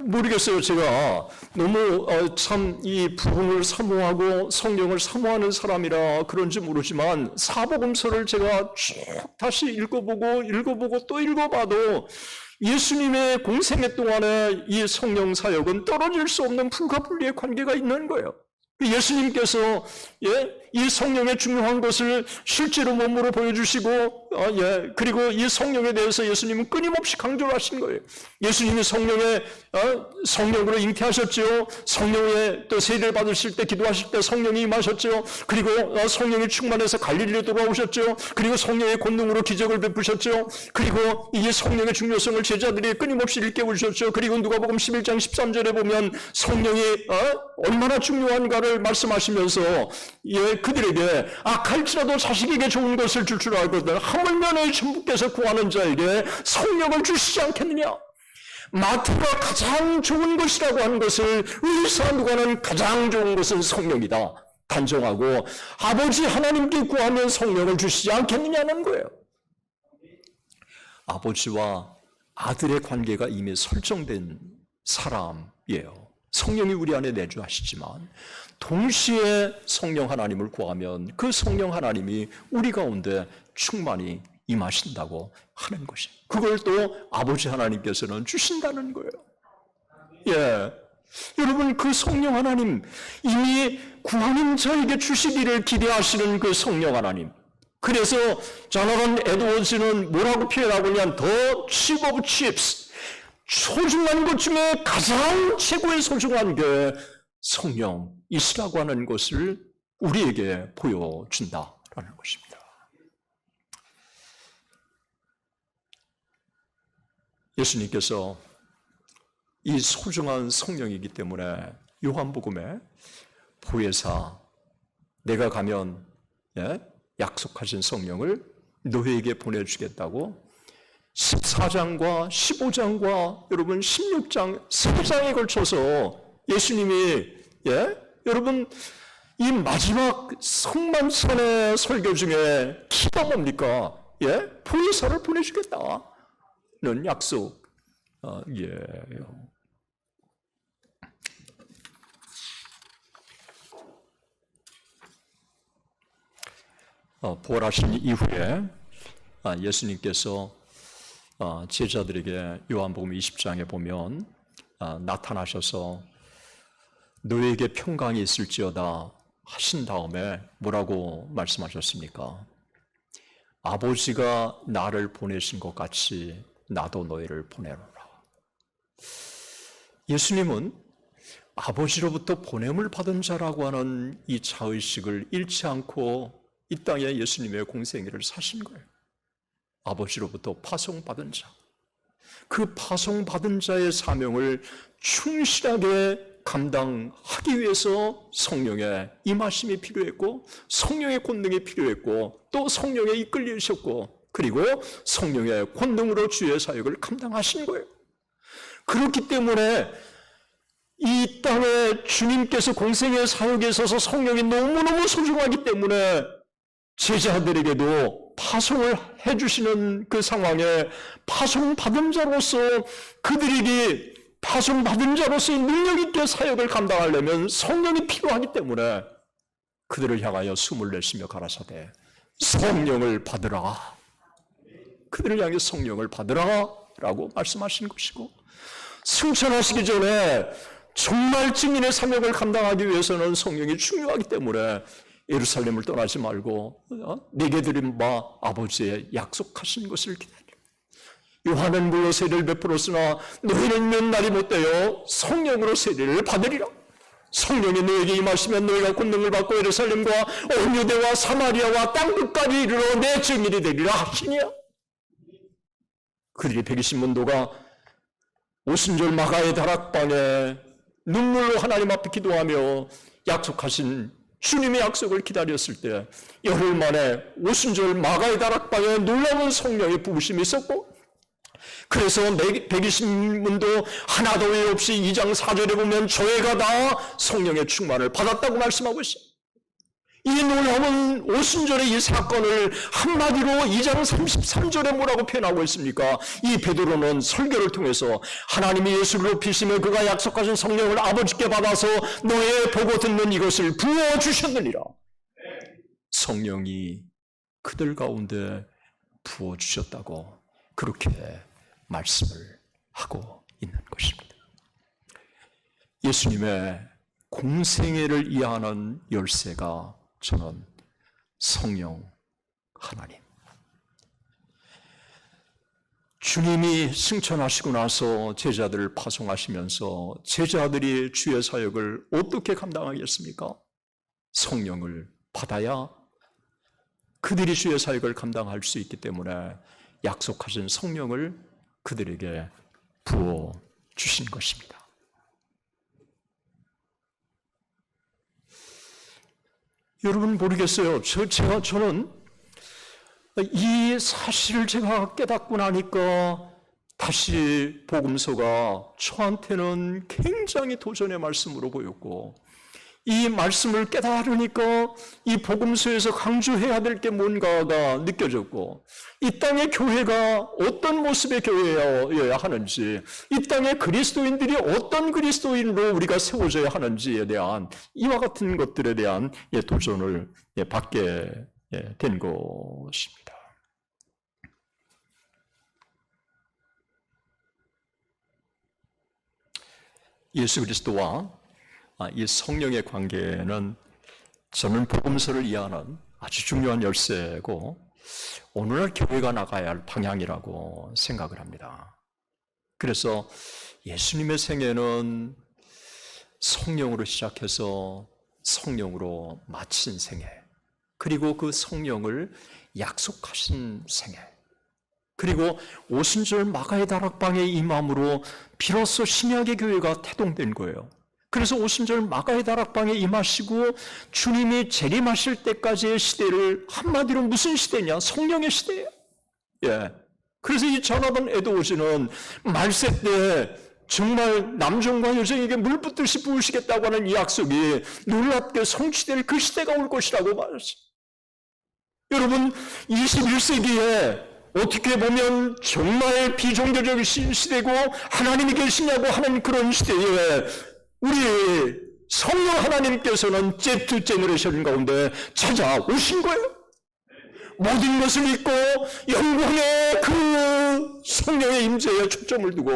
모르겠어요. 제가 너무 참 이 부흥을 사모하고 성령을 사모하는 사람이라 그런지 모르지만 사복음서를 제가 쭉 다시 읽어보고 또 읽어봐도 예수님의 공생애 동안에 이 성령 사역은 떨어질 수 없는 불가분리의 관계가 있는 거예요. 예수님께서 이 성령의 중요한 것을 실제로 몸으로 보여주시고 그리고 이 성령에 대해서 예수님은 끊임없이 강조를 하신 거예요. 예수님이 성령으로 잉태하셨죠. 성령의 또 세례를 받으실 때 기도하실 때 성령이 임하셨죠. 그리고 성령이 충만해서 갈릴리로 돌아오셨죠. 그리고 성령의 권능으로 기적을 베푸셨죠. 그리고 이 성령의 중요성을 제자들이 끊임없이 일깨우셨죠. 그리고 누가복음 11장 13절에 보면 성령이 얼마나 중요한가를 말씀하시면서 그들에게 갈지라도 자식에게 좋은 것을 줄 줄 알거든 하물며 너희 천부께서 구하는 자에게 성령을 주시지 않겠느냐. 마태가 가장 좋은 것이라고 하는 것을 의사 누가는 가장 좋은 것은 성령이다 단정하고 아버지 하나님께 구하면 성령을 주시지 않겠느냐는 거예요. 아버지와 아들의 관계가 이미 설정된 사람이에요. 성령이 우리 안에 내주하시지만 동시에 성령 하나님을 구하면 그 성령 하나님이 우리 가운데 충만히 임하신다고 하는 것이에요. 그걸 또 아버지 하나님께서는 주신다는 거예요. 여러분 그 성령 하나님, 이미 구하는 자에게 주시기를 기대하시는 그 성령 하나님. 그래서 조나단 에드워즈는 뭐라고 표현하고 있냐면 The chip of chips, 소중한 것 중에 가장 최고의 소중한 게 성령이시라고 하는 것을 우리에게 보여준다라는 것입니다. 예수님께서 이 소중한 성령이기 때문에 요한복음에 보혜사, 내가 가면 약속하신 성령을 너희에게 보내주겠다고 14장과 15장과 여러분 16장 3장에 걸쳐서 예수님이 여러분 이 마지막 성만찬의 설교 중에 키가 뭡니까? 보혜사를 보내주겠다는 약속이에요. 부활하신 이후에 예수님께서 제자들에게 요한복음 20장에 보면 나타나셔서 너에게 평강이 있을지어다 하신 다음에 뭐라고 말씀하셨습니까? 아버지가 나를 보내신 것 같이 나도 너희를 보내노라. 예수님은 아버지로부터 보냄을 받은 자라고 하는 이 자의식을 잃지 않고 이 땅에 예수님의 공생애를 사신 거예요. 아버지로부터 파송받은 자. 그 파송받은 자의 사명을 충실하게 감당하기 위해서 성령의 임하심이 필요했고 성령의 권능이 필요했고 또 성령에 이끌리셨고 그리고 성령의 권능으로 주의 사역을 감당하신 거예요. 그렇기 때문에 이 땅에 주님께서 공생의 사역에 있어서 성령이 너무너무 소중하기 때문에 제자들에게도 파송을 해주시는 그 상황에 파송받은 자로서 그들에게 파송받은 자로서의 능력 있게 사역을 감당하려면 성령이 필요하기 때문에 그들을 향하여 숨을 내쉬며 가라사대 성령을 받으라. 그들을 향해 성령을 받으라 라고 말씀하신 것이고 승천하시기 전에 정말 증인의 사역을 감당하기 위해서는 성령이 중요하기 때문에 예루살렘을 떠나지 말고 내게 드린 바 아버지의 약속하신 것을 기다려. 요한은 물로 세례를 베풀었으나 너희는 몇 날이 못되어 성령으로 세례를 받으리라. 성령이 너에게 임하시면 너희가 권능을 받고 예루살렘과 온 유대와 사마리아와 땅 끝까지 이르러 내 증인이 되리라 하시니라. 그들이 120문도가 오순절 마가의 다락방에 눈물로 하나님 앞에 기도하며 약속하신 주님의 약속을 기다렸을 때 열흘 만에 오순절 마가의 다락방에 놀라운 성령의 부으심이 있었고 그래서 120문도 하나도 외 없이 2장 4절에 보면 저희가 다 성령의 충만을 받았다고 말씀하고 있어요. 이 놀라운 오순절의 이 사건을 한마디로 2장 33절에 뭐라고 표현하고 있습니까? 이 베드로는 설교를 통해서 하나님이 예수를 높이시며 그가 약속하신 성령을 아버지께 받아서 너의 보고 듣는 이것을 부어주셨느니라. 성령이 그들 가운데 부어주셨다고 그렇게 말씀을 하고 있는 것입니다. 예수님의 공생애를 이해하는 열쇠가 저는 성령 하나님. 주님이 승천하시고 나서 제자들을 파송하시면서 제자들이 주의 사역을 어떻게 감당하겠습니까? 성령을 받아야 그들이 주의 사역을 감당할 수 있기 때문에 약속하신 성령을 그들에게 부어 주신 것입니다. 여러분 모르겠어요. 저는 이 사실을 제가 깨닫고 나니까 다시 복음서가 저한테는 굉장히 도전의 말씀으로 보였고 이 말씀을 깨달으니까 이 복음서에서 강조해야 될 게 뭔가가 느껴졌고 이 땅의 교회가 어떤 모습의 교회여야 하는지 이 땅의 그리스도인들이 어떤 그리스도인으로 우리가 세워져야 하는지에 대한 이와 같은 것들에 대한 도전을 받게 된 것입니다. 예수 그리스도와 이 성령의 관계는 저는 복음서를 이해하는 아주 중요한 열쇠고 오늘날 교회가 나가야 할 방향이라고 생각을 합니다. 그래서 예수님의 생애는 성령으로 시작해서 성령으로 마친 생애, 그리고 그 성령을 약속하신 생애, 그리고 오순절 마가의 다락방에 임함으로 비로소 신약의 교회가 태동된 거예요. 그래서 오순절 마가의 다락방에 임하시고 주님이 재림하실 때까지의 시대를 한마디로 무슨 시대냐? 성령의 시대예요. 예. 그래서 이 조나단 에드워즈는 말세 때 정말 남종과 여종에게 물 붓듯이 부으시겠다고 하는 이 약속이 놀랍게 성취될 그 시대가 올 것이라고 말했어요. 여러분, 21세기에 어떻게 보면 정말 비종교적 시대고 하나님이 계시냐고 하는 그런 시대에 우리 성령 하나님께서는 Z 제너레이션 가운데 찾아오신 거예요. 모든 것을 잊고 영광의 그 성령의 임재에 초점을 두고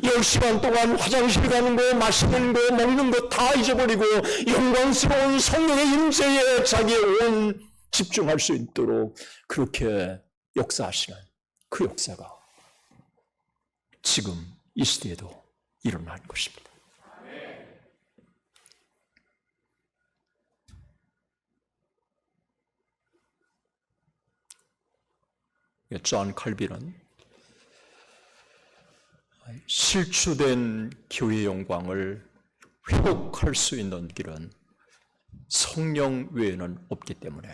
10시간 동안 화장실 가는 거, 마시는 거, 먹는 거 다 잊어버리고 영광스러운 성령의 임재에 자기의 온 집중할 수 있도록 그렇게 역사하시는 그 역사가 지금 이 시대에도 일어난 것입니다. 존 칼빈은 실추된 교회의 영광을 회복할 수 있는 길은 성령 외에는 없기 때문에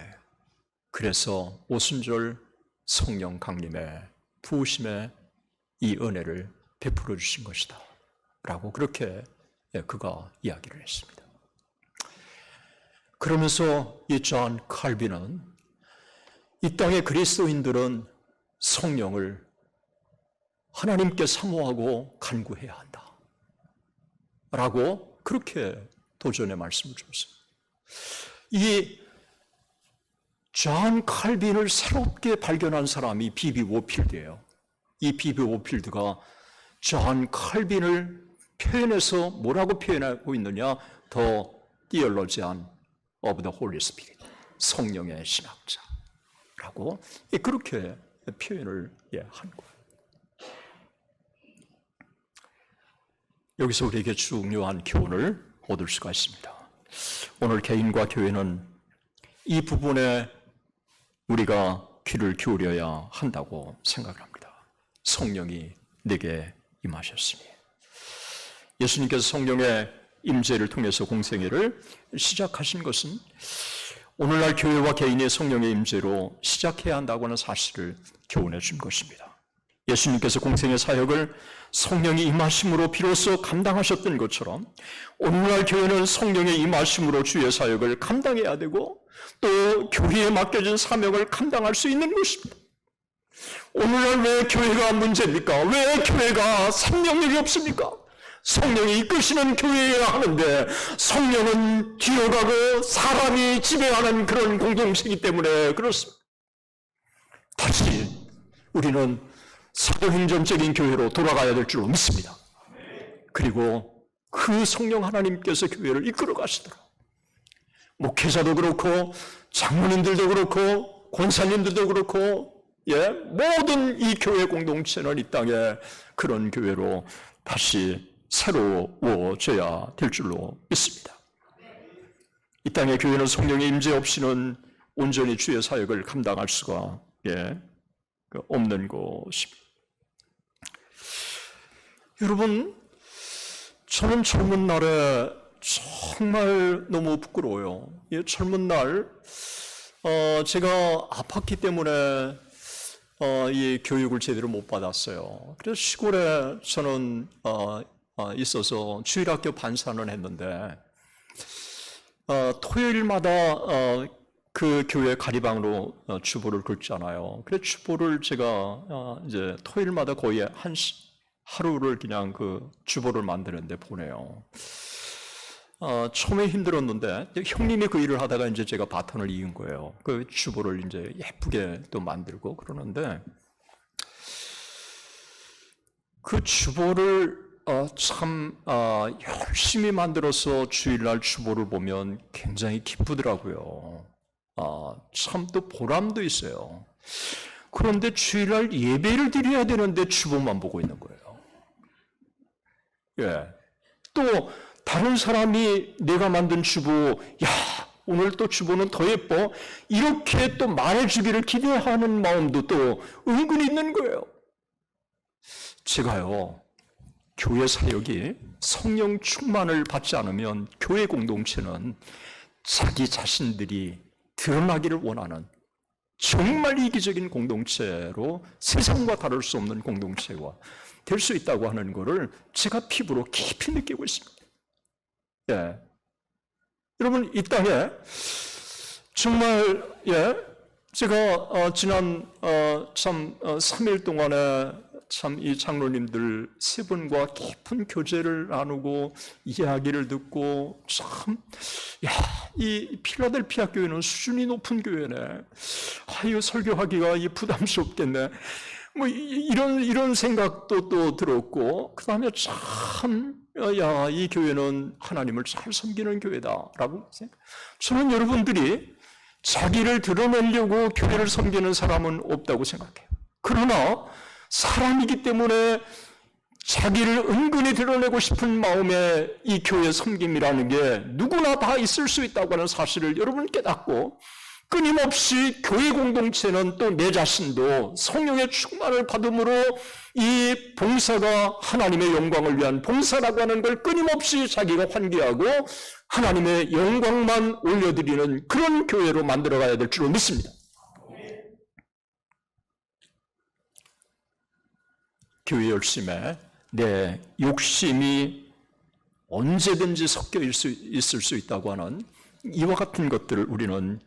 그래서 오순절 성령 강림의 부으심의 이 은혜를 베풀어 주신 것이다 라고 그렇게 그가 이야기를 했습니다. 그러면서 이 존 칼빈은 이 땅의 그리스도인들은 성령을 하나님께 사모하고 간구해야 한다 라고 그렇게 도전의 말씀을 줬어요. 이 존 칼빈을 새롭게 발견한 사람이 비비 워필드예요. 이 비비 워필드가 존 칼빈을 표현해서 뭐라고 표현하고 있느냐? The Theologian of the Holy Spirit, 성령의 신학자라고 그렇게 표현을 한 거예요. 여기서 우리에게 중요한 교훈을 얻을 수가 있습니다. 오늘 개인과 교회는 이 부분에 우리가 귀를 기울여야 한다고 생각을 합니다. 성령이 내게 임하셨으니. 예수님께서 성령의 임재를 통해서 공생애를 시작하신 것은 오늘날 교회와 개인의 성령의 임재로 시작해야 한다고 하는 사실을 교훈해 준 것입니다. 예수님께서 공생의 사역을 성령이 임하심으로 비로소 감당하셨던 것처럼 오늘날 교회는 성령의 임하심으로 주의 사역을 감당해야 되고 또 교회에 맡겨진 사명을 감당할 수 있는 것입니다. 오늘날 왜 교회가 문제입니까? 왜 교회가 생명력이 없습니까? 성령이 이끄시는 교회여야 하는데 성령은 뒤로 가고 사람이 지배하는 그런 공동체이기 때문에 그렇습니다. 다시 우리는 사도행전적인 교회로 돌아가야 될 줄 믿습니다. 그리고 그 성령 하나님께서 교회를 이끌어 가시도록 목회자도 그렇고 장로님들도 그렇고 권사님들도 그렇고 모든 이 교회 공동체는 이 땅에 그런 교회로 다시 새로워져야 될 줄로 믿습니다. 이 땅의 교회는 성령의 임재 없이는 온전히 주의 사역을 감당할 수가 없는 것입니다. 여러분, 저는 젊은 날에 정말 너무 부끄러워요. 젊은 날 제가 아팠기 때문에 이 교육을 제대로 못 받았어요. 그래서 시골에 저는 있어서 주일학교 반사는 했는데 토요일마다 그 교회 가리방으로 주보를 긁잖아요. 그래서 주보를 제가 이제 토요일마다 거의 하루를 그냥 그 주보를 만드는데 보내요. 처음에 힘들었는데 형님이 그 일을 하다가 이제 제가 바톤을 이은 거예요. 그 주보를 이제 예쁘게 또 만들고 그러는데 그 주보를 참 열심히 만들어서 주일날 주보를 보면 굉장히 기쁘더라고요. 참 또 보람도 있어요. 그런데 주일날 예배를 드려야 되는데 주보만 보고 있는 거예요. 또 다른 사람이 내가 만든 주보, 오늘 또 주보는 더 예뻐. 이렇게 또 말해주기를 기대하는 마음도 또 은근히 있는 거예요. 제가요, 교회 사역이 성령 충만을 받지 않으면 교회 공동체는 자기 자신들이 드러나기를 원하는 정말 이기적인 공동체로 세상과 다를 수 없는 공동체가 될 수 있다고 하는 것을 제가 피부로 깊이 느끼고 있습니다. 예. 여러분, 이 땅에 정말, 제가 지난 3일 동안에 참 이 장로님들 세 분과 깊은 교제를 나누고 이야기를 듣고 참, 이 필라델피아 교회는 수준이 높은 교회네. 이거 설교하기가 부담스럽겠네. 뭐 이런 생각도 또 들었고, 그 다음에 참, 이 교회는 하나님을 잘 섬기는 교회다라고 생각. 저는 여러분들이 자기를 드러내려고 교회를 섬기는 사람은 없다고 생각해요. 그러나 사람이기 때문에 자기를 은근히 드러내고 싶은 마음에 이 교회 섬김이라는 게 누구나 다 있을 수 있다고 하는 사실을 여러분 깨닫고, 끊임없이 교회 공동체는 또 내 자신도 성령의 충만을 받음으로 이 봉사가 하나님의 영광을 위한 봉사라고 하는 걸 끊임없이 자기가 환기하고 하나님의 영광만 올려드리는 그런 교회로 만들어가야 될 줄로 믿습니다. 교회 열심에 내 욕심이 언제든지 섞여 있을 수 있다고 하는 이와 같은 것들을 우리는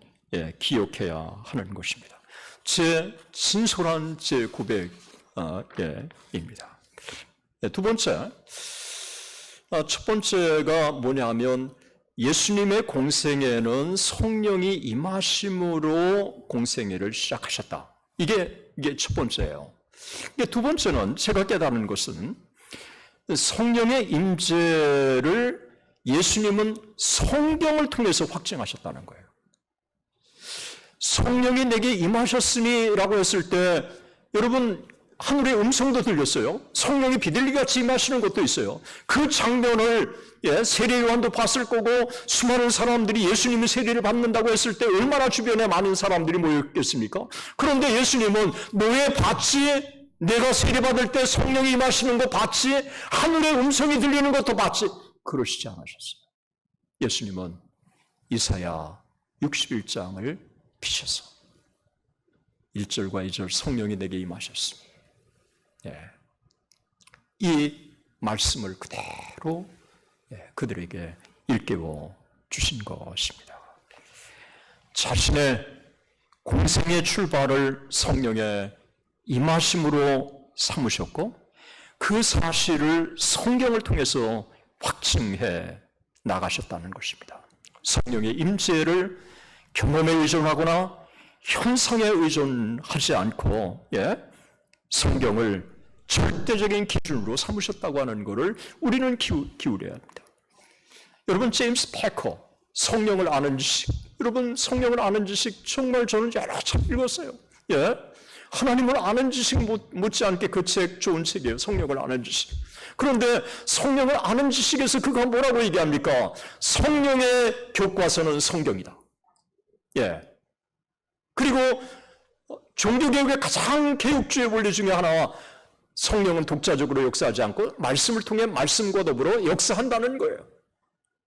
기억해야 하는 것입니다. 제 진솔한 제 고백입니다. 두 번째, 첫 번째가 뭐냐면 예수님의 공생애는 성령이 임하심으로 공생애를 시작하셨다. 이게 첫 번째예요. 두 번째는 제가 깨달은 것은 성령의 임재를 예수님은 성경을 통해서 확증하셨다는 거예요. 성령이 내게 임하셨으니라고 했을 때 여러분 하늘의 음성도 들렸어요. 성령이 비둘기같이 임하시는 것도 있어요. 그 장면을 세례 요한도 봤을 거고 수많은 사람들이 예수님이 세례를 받는다고 했을 때 얼마나 주변에 많은 사람들이 모였겠습니까? 그런데 예수님은 너의 봤지? 내가 세례 받을 때 성령이 임하시는 거 봤지? 하늘의 음성이 들리는 것도 봤지? 그러시지 않으셨어요. 예수님은 이사야 61장을 피셔서 1절과 2절 성령이 내게 임하셨습니다. 이 말씀을 그대로 그들에게 일깨워 주신 것입니다. 자신의 공생의 출발을 성령의 임하심으로 삼으셨고 그 사실을 성경을 통해서 확증해 나가셨다는 것입니다. 성령의 임재를 경험에 의존하거나 현상에 의존하지 않고 성경을 절대적인 기준으로 삼으셨다고 하는 것을 우리는 기울여야 합니다. 여러분 제임스 패커 성령을 아는 지식, 여러분 성령을 아는 지식 정말 저는 여러 참 읽었어요. 하나님을 아는 지식 못지않게 그 책 좋은 책이에요. 성령을 아는 지식. 그런데 성령을 아는 지식에서 그가 뭐라고 얘기합니까? 성령의 교과서는 성경이다. 그리고 종교개혁의 가장 개혁주의 원리 중에 하나가 성령은 독자적으로 역사하지 않고 말씀을 통해 말씀과 더불어 역사한다는 거예요.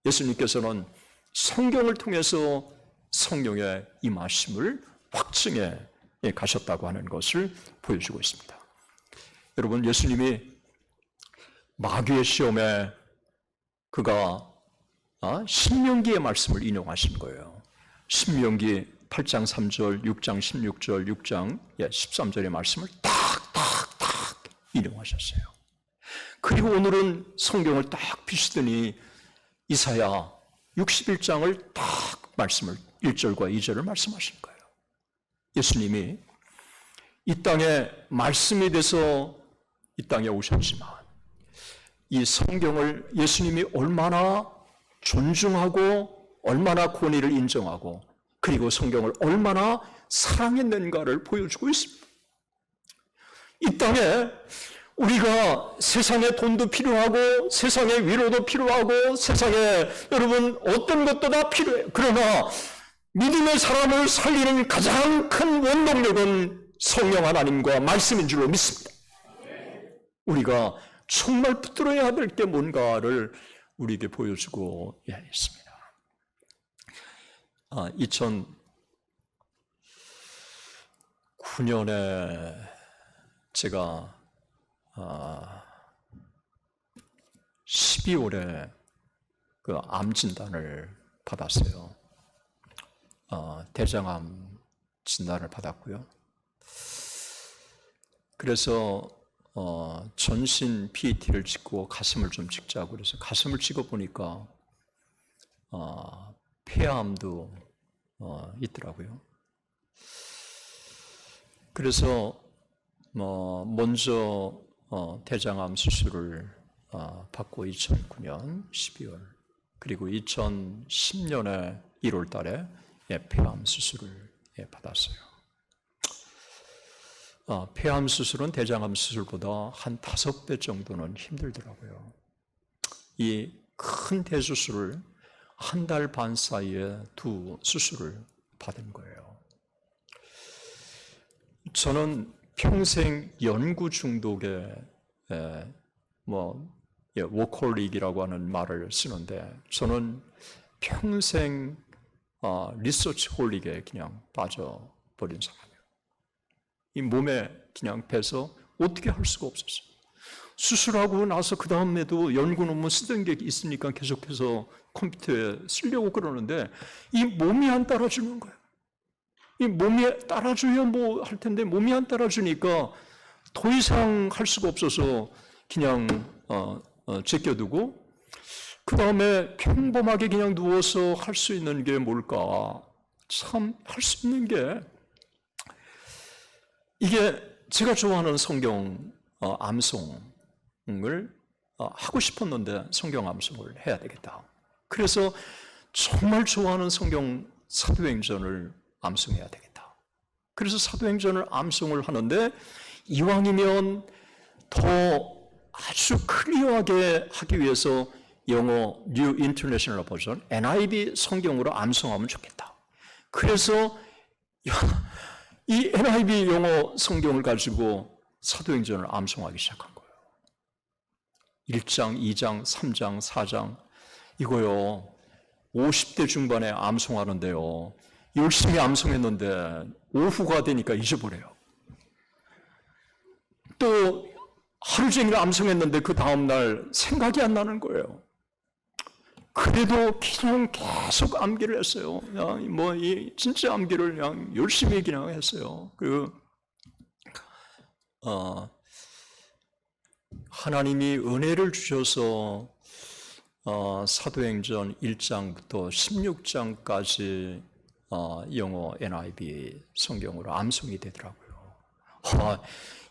예수님께서는 성경을 통해서 성령의 임하심을 확증해 가셨다고 하는 것을 보여주고 있습니다. 여러분 예수님이 마귀의 시험에 그가 신명기의 말씀을 인용하신 거예요. 신명기 8장 3절, 6장 16절, 6장 13절의 말씀을 딱 인용하셨어요. 그리고 오늘은 성경을 딱 피시더니 이사야 61장을 딱 말씀을 1절과 2절을 말씀하신 거예요. 예수님이 이 땅에 말씀이 돼서 이 땅에 오셨지만 이 성경을 예수님이 얼마나 존중하고 얼마나 권위를 인정하고 그리고 성경을 얼마나 사랑했는가를 보여주고 있습니다. 이 땅에 우리가 세상에 돈도 필요하고 세상에 위로도 필요하고 세상에 여러분 어떤 것도 다 필요해요. 그러나 믿음의 사람을 살리는 가장 큰 원동력은 성령 하나님과 말씀인 줄로 믿습니다. 우리가 정말 붙들어야 될 게 뭔가를 우리에게 보여주고 있습니다. 2009년에 제가 12월에 그 암 진단을 받았어요. 대장암 진단을 받았고요. 그래서 전신 PET를 찍고 가슴을 좀 찍자고 그래서 가슴을 찍어보니까 폐암도 있더라고요. 그래서 먼저 대장암 수술을 받고 2009년 12월 그리고 2010년에 1월 달에 폐암 수술을 받았어요. 폐암 수술은 대장암 수술보다 한 5배 정도는 힘들더라고요. 이 큰 대수술을 한 달 반 사이에 2 수술을 받은 거예요. 저는 평생 연구 중독에 워커홀릭이라고 하는 말을 쓰는데 저는 평생 리서치 홀릭에 그냥 빠져버린 사람이에요. 이 몸에 그냥 배서 어떻게 할 수가 없었어요. 수술하고 나서 그 다음에도 연구 논문 쓰던 게 있으니까 계속해서 컴퓨터에 쓰려고 그러는데 이 몸이 안 따라주는 거예요. 이 몸이 따라줘야 뭐 할 텐데 몸이 안 따라주니까 더 이상 할 수가 없어서 그냥 제껴두고 그 다음에 평범하게 그냥 누워서 할 수 있는 게 뭘까? 참 할 수 있는 게 이게 제가 좋아하는 성경 암송을 하고 싶었는데 성경 암송을 해야 되겠다. 그래서 정말 좋아하는 성경 사도행전을 암송해야 되겠다. 그래서 사도행전을 암송을 하는데 이왕이면 더 아주 클리어하게 하기 위해서 영어 New International Version NIV 성경으로 암송하면 좋겠다. 그래서 이 NIV 영어 성경을 가지고 사도행전을 암송하기 시작한 거예요. 1장, 2장, 3장, 4장 이거요 50대 중반에 암송하는데요 열심히 암송했는데 오후가 되니까 잊어버려요. 또 하루 종일 암송했는데 그 다음날 생각이 안 나는 거예요. 그래도 그냥 계속 암기를 했어요. 그냥 진짜 암기를 그냥 열심히 그냥 했어요. 하나님이 은혜를 주셔서 사도행전 1장부터 16장까지 영어 NIV 성경으로 암송이 되더라고요.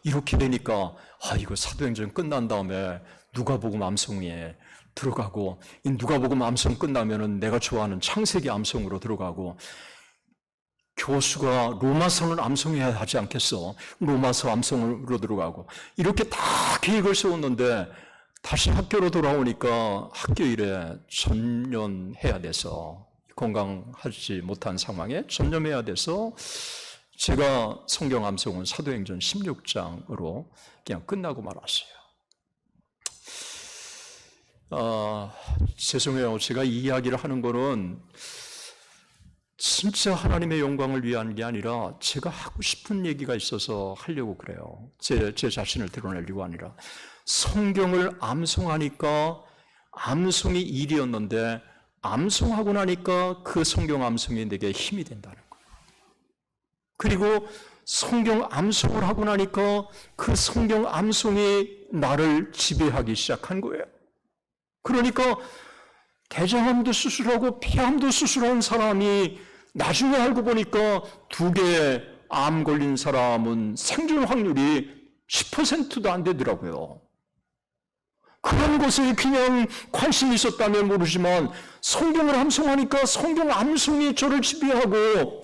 이렇게 되니까 이거 사도행전 끝난 다음에 누가복음 암송에 들어가고 이 누가복음 암송 끝나면은 내가 좋아하는 창세기 암송으로 들어가고 교수가 로마서는 암송해야 하지 않겠어? 로마서 암송으로 들어가고 이렇게 다 계획을 세웠는데 다시 학교로 돌아오니까 학교 일에 전념해야 돼서 건강하지 못한 상황에 전념해야 돼서 제가 성경 암송은 사도행전 16장으로 그냥 끝나고 말았어요. 죄송해요. 제가 이 이야기를 하는 거는 진짜 하나님의 영광을 위한 게 아니라 제가 하고 싶은 얘기가 있어서 하려고 그래요. 제 자신을 드러내려고 아니라 성경을 암송하니까 암송이 일이었는데 암송하고 나니까 그 성경 암송이 내게 힘이 된다는 거예요. 그리고 성경 암송을 하고 나니까 그 성경 암송이 나를 지배하기 시작한 거예요. 그러니까 대장암도 수술하고 폐암도 수술한 사람이 나중에 알고 보니까 2개 암 걸린 사람은 생존 확률이 10%도 안 되더라고요. 그런 것에 그냥 관심이 있었다면 모르지만 성경을 암송하니까 성경 암송이 저를 지배하고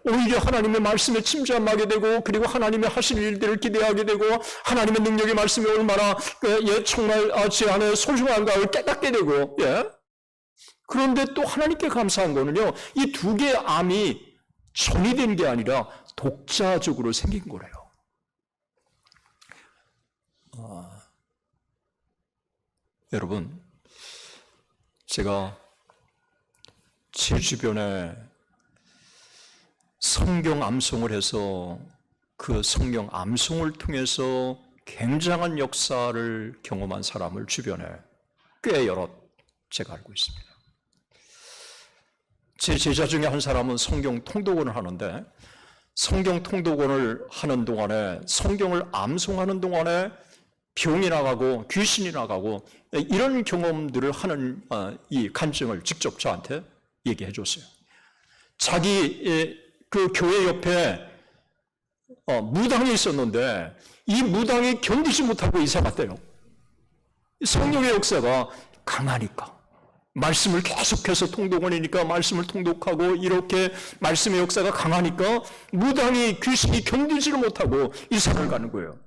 오히려 하나님의 말씀에 침잠하게 되고 그리고 하나님의 하실 일들을 기대하게 되고 하나님의 능력의 말씀이 얼마나 정말 제 안에 소중한가를 깨닫게 되고 그런데 또 하나님께 감사한 거는요 이 2개의 암이 전이된 게 아니라 독자적으로 생긴 거래요. 여러분, 제가 제 주변에 성경 암송을 해서 그 성경 암송을 통해서 굉장한 역사를 경험한 사람을 주변에 꽤 여럿 제가 알고 있습니다. 제 제자 중에 한 사람은 성경 통독원을 하는데 성경 통독원을 하는 동안에 성경을 암송하는 동안에 병이 나가고 귀신이 나가고 이런 경험들을 하는 이 간증을 직접 저한테 얘기해 줬어요. 자기 그 교회 옆에 무당이 있었는데 이 무당이 견디지 못하고 이사 갔대요. 성령의 역사가 강하니까 말씀을 계속해서 통독원이니까 말씀을 통독하고 이렇게 말씀의 역사가 강하니까 무당이 귀신이 견디지를 못하고 이사를 가는 거예요.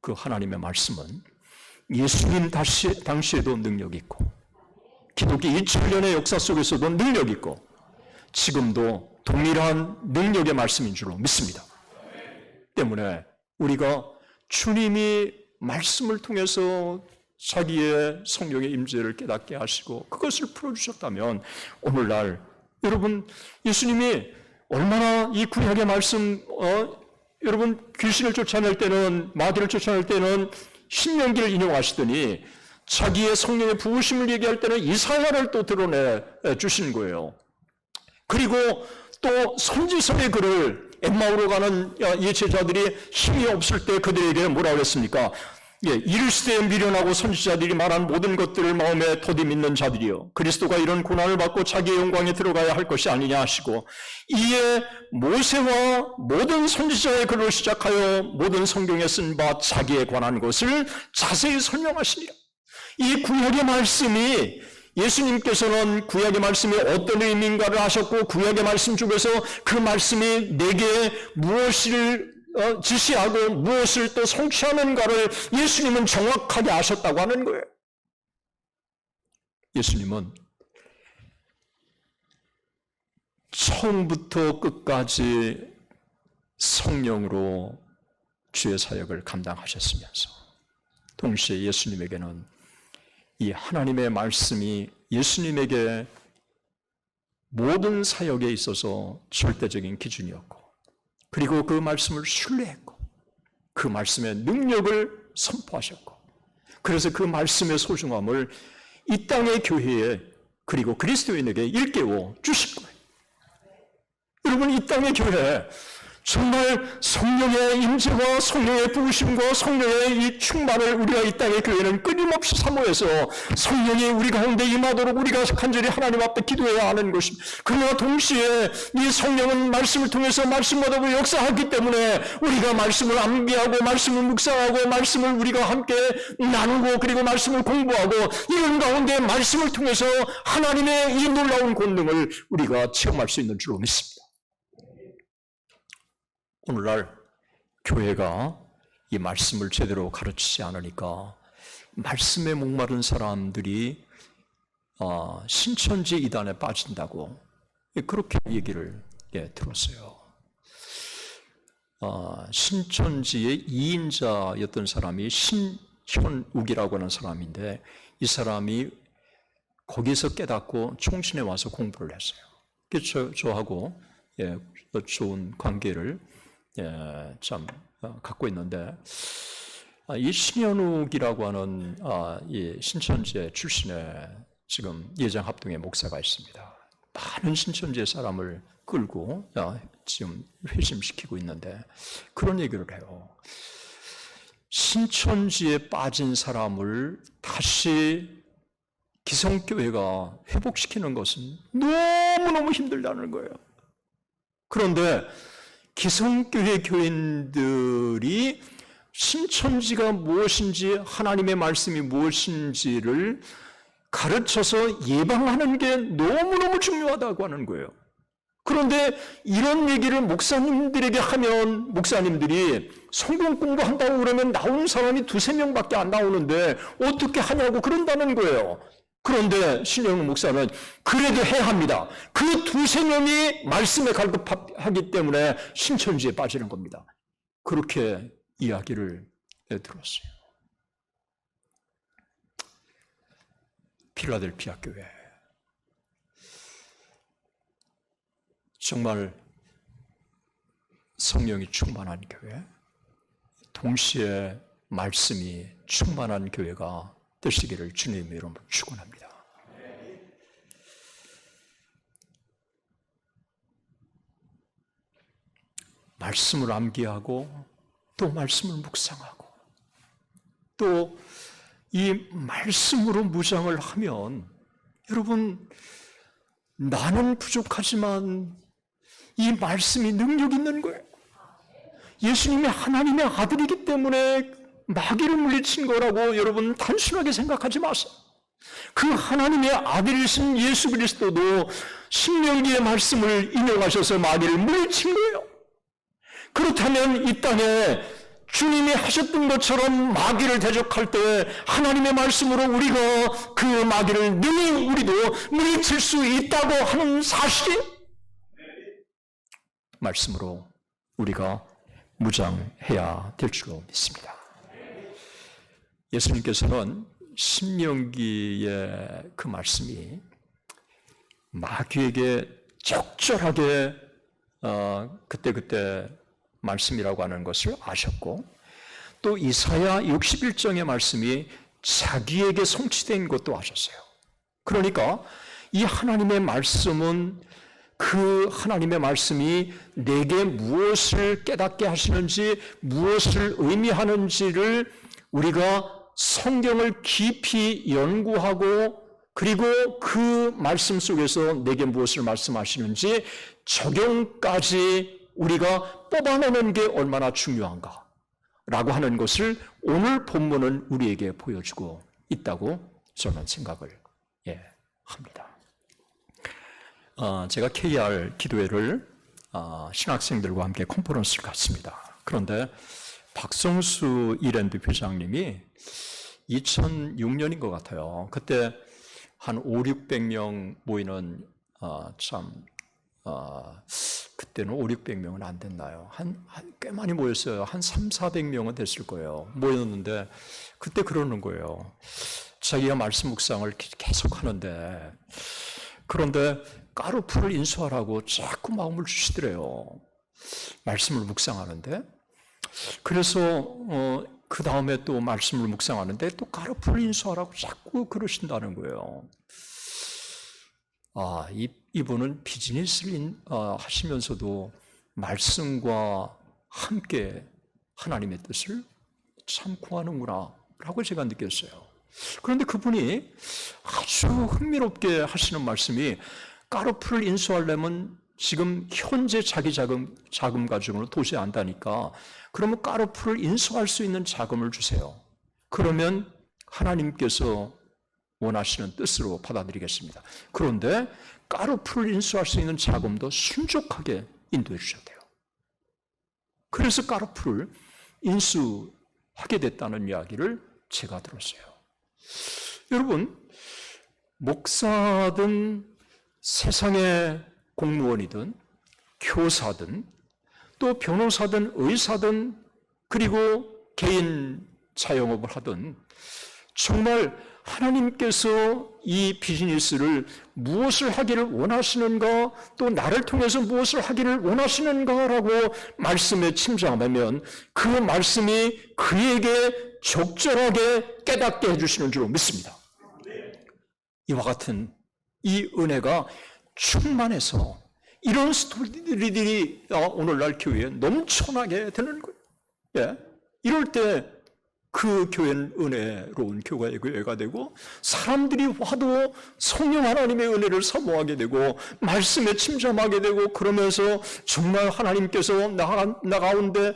그 하나님의 말씀은 예수님 당시에도 능력 있고 기독교 2000년의 역사 속에서도 능력 있고 지금도 동일한 능력의 말씀인 줄로 믿습니다. 때문에 우리가 주님이 말씀을 통해서 자기의 성령의 임재를 깨닫게 하시고 그것을 풀어주셨다면 오늘날 여러분 예수님이 얼마나 이 구약의 말씀 여러분 귀신을 쫓아낼 때는 마귀를 쫓아낼 때는 신명기를 인용하시더니 자기의 성령의 부으심을 얘기할 때는 이사야를 또 드러내 주신 거예요. 그리고 또 선지서의 글을 엠마오로 가는 이 제자들이 힘이 없을 때 그들에게 뭐라고 했습니까? 이르시되 미련하고 선지자들이 말한 모든 것들을 마음에 더디 믿는 자들이요 그리스도가 이런 고난을 받고 자기의 영광에 들어가야 할 것이 아니냐 하시고 이에 모세와 모든 선지자의 글을 시작하여 모든 성경에 쓴 바 자기에 관한 것을 자세히 설명하시니라. 이 구약의 말씀이 예수님께서는 구약의 말씀이 어떤 의미인가를 하셨고 구약의 말씀 중에서 그 말씀이 내게 무엇을 지시하고 무엇을 또 성취하는가를 예수님은 정확하게 아셨다고 하는 거예요. 예수님은 처음부터 끝까지 성령으로 주의 사역을 감당하셨으면서 동시에 예수님에게는 이 하나님의 말씀이 예수님에게 모든 사역에 있어서 절대적인 기준이었고 그리고 그 말씀을 신뢰했고 그 말씀의 능력을 선포하셨고 그래서 그 말씀의 소중함을 이 땅의 교회에 그리고 그리스도인에게 일깨워 주실 거예요. 여러분 이 땅의 교회에 정말 성령의 임재와 성령의 부으심과 성령의 이 충만을 우리가 이 땅의 교회는 끊임없이 사모해서 성령이 우리 가운데 임하도록 우리가 간절히 하나님 앞에 기도해야 하는 것입니다. 그러나 동시에 이 성령은 말씀을 통해서 말씀마다 역사하기 때문에 우리가 말씀을 암기하고 말씀을 묵상하고 말씀을 우리가 함께 나누고 그리고 말씀을 공부하고 이런 가운데 말씀을 통해서 하나님의 이 놀라운 권능을 우리가 체험할 수 있는 줄로 믿습니다. 오늘날 교회가 이 말씀을 제대로 가르치지 않으니까 말씀에 목마른 사람들이 신천지 이단에 빠진다고 그렇게 얘기를 들었어요. 신천지의 2인자였던 사람이 신현욱이라고 하는 사람인데 이 사람이 거기서 깨닫고 총신에 와서 공부를 했어요. 그래서 저하고 좋은 관계를 참 갖고 있는데 이 신현욱이라고 하는 이 신천지의 출신의 지금 예장합동의 목사가 있습니다. 많은 신천지의 사람을 끌고 지금 회심시키고 있는데 그런 얘기를 해요. 신천지에 빠진 사람을 다시 기성교회가 회복시키는 것은 너무너무 힘들다는 거예요. 그런데 기성교회 교인들이 신천지가 무엇인지 하나님의 말씀이 무엇인지를 가르쳐서 예방하는 게 너무너무 중요하다고 하는 거예요. 그런데 이런 얘기를 목사님들에게 하면 목사님들이 성경 공부한다고 그러면 나오는 사람이 2-3명밖에 안 나오는데 어떻게 하냐고 그런다는 거예요. 그런데 신영훈 목사는 그래도 해야 합니다. 그 2-3명이 말씀에 갈급하기 때문에 신천지에 빠지는 겁니다. 그렇게 이야기를 들었어요. 필라델피아 교회. 정말 성령이 충만한 교회, 동시에 말씀이 충만한 교회가 되시기를 주님의 이름으로 축원합니다. 말씀을 암기하고 또 말씀을 묵상하고 또 이 말씀으로 무장을 하면 여러분, 나는 부족하지만 이 말씀이 능력 있는 거예요. 예수님이 하나님의 아들이기 때문에 마귀를 물리친 거라고 여러분 단순하게 생각하지 마세요. 그 하나님의 아들이신 예수 그리스도도 신명기의 말씀을 인용하셔서 마귀를 물리친 거예요. 그렇다면 이 땅에 주님이 하셨던 것처럼 마귀를 대적할 때 하나님의 말씀으로 우리가 그 마귀를 능히 우리도 물리칠 수 있다고 하는 사실이 말씀으로 우리가 무장해야 될 줄로 믿습니다. 예수님께서는 신명기의 그 말씀이 마귀에게 적절하게 그때 말씀이라고 하는 것을 아셨고, 또 이사야 61장의 말씀이 자기에게 성취된 것도 아셨어요. 그러니까 이 하나님의 말씀은 그 하나님의 말씀이 내게 무엇을 깨닫게 하시는지, 무엇을 의미하는지를 우리가 성경을 깊이 연구하고 그리고 그 말씀 속에서 내게 무엇을 말씀하시는지 적용까지 우리가 뽑아내는 게 얼마나 중요한가 라고 하는 것을 오늘 본문은 우리에게 보여주고 있다고 저는 생각을 합니다. 제가 KR 기도회를 신학생들과 함께 컨퍼런스를 갔습니다. 그런데 박성수 이랜드 회장님이 2006년인 것 같아요. 그때 한 500~600명 모이는 그때는 500~600명은 안 됐나요? 꽤 많이 모였어요. 한 300~400명은 됐을 거예요. 모였는데 그때 그러는 거예요. 자기가 말씀 묵상을 계속 하는데, 그런데 까르푸를 인수하라고 자꾸 마음을 주시더래요. 말씀을 묵상하는데. 그래서 그 다음에 또 말씀을 묵상하는데 또 까르푸를 인수하라고 자꾸 그러신다는 거예요. 이분은 비즈니스를 하시면서도 말씀과 함께 하나님의 뜻을 참 구하는구나 라고 제가 느꼈어요. 그런데 그분이 아주 흥미롭게 하시는 말씀이, 까르푸를 인수하려면 지금 현재 자기 자금 가지고는 도저히 안 다니까 그러면 까르푸를 인수할 수 있는 자금을 주세요. 그러면 하나님께서 원하시는 뜻으로 받아들이겠습니다. 그런데 까르푸를 인수할 수 있는 자금도 순종하게 인도해 주셔야 돼요. 그래서 까르푸를 인수하게 됐다는 이야기를 제가 들었어요. 여러분, 목사든 세상의 공무원이든 교사든 또 변호사든 의사든 그리고 개인 자영업을 하든 정말 하나님께서 이 비즈니스를 무엇을 하기를 원하시는가, 또 나를 통해서 무엇을 하기를 원하시는가라고 말씀에 침잠하면 그 말씀이 그에게 적절하게 깨닫게 해주시는 줄로 믿습니다. 이와 같은 이 은혜가 충만해서 이런 스토리들이 오늘날 교회에 넘쳐나게 되는 거예요. 이럴 때 그 교회는 은혜로운 교회가 되고, 사람들이 와도 성령 하나님의 은혜를 사모하게 되고 말씀에 침잠하게 되고, 그러면서 정말 하나님께서 나 가운데,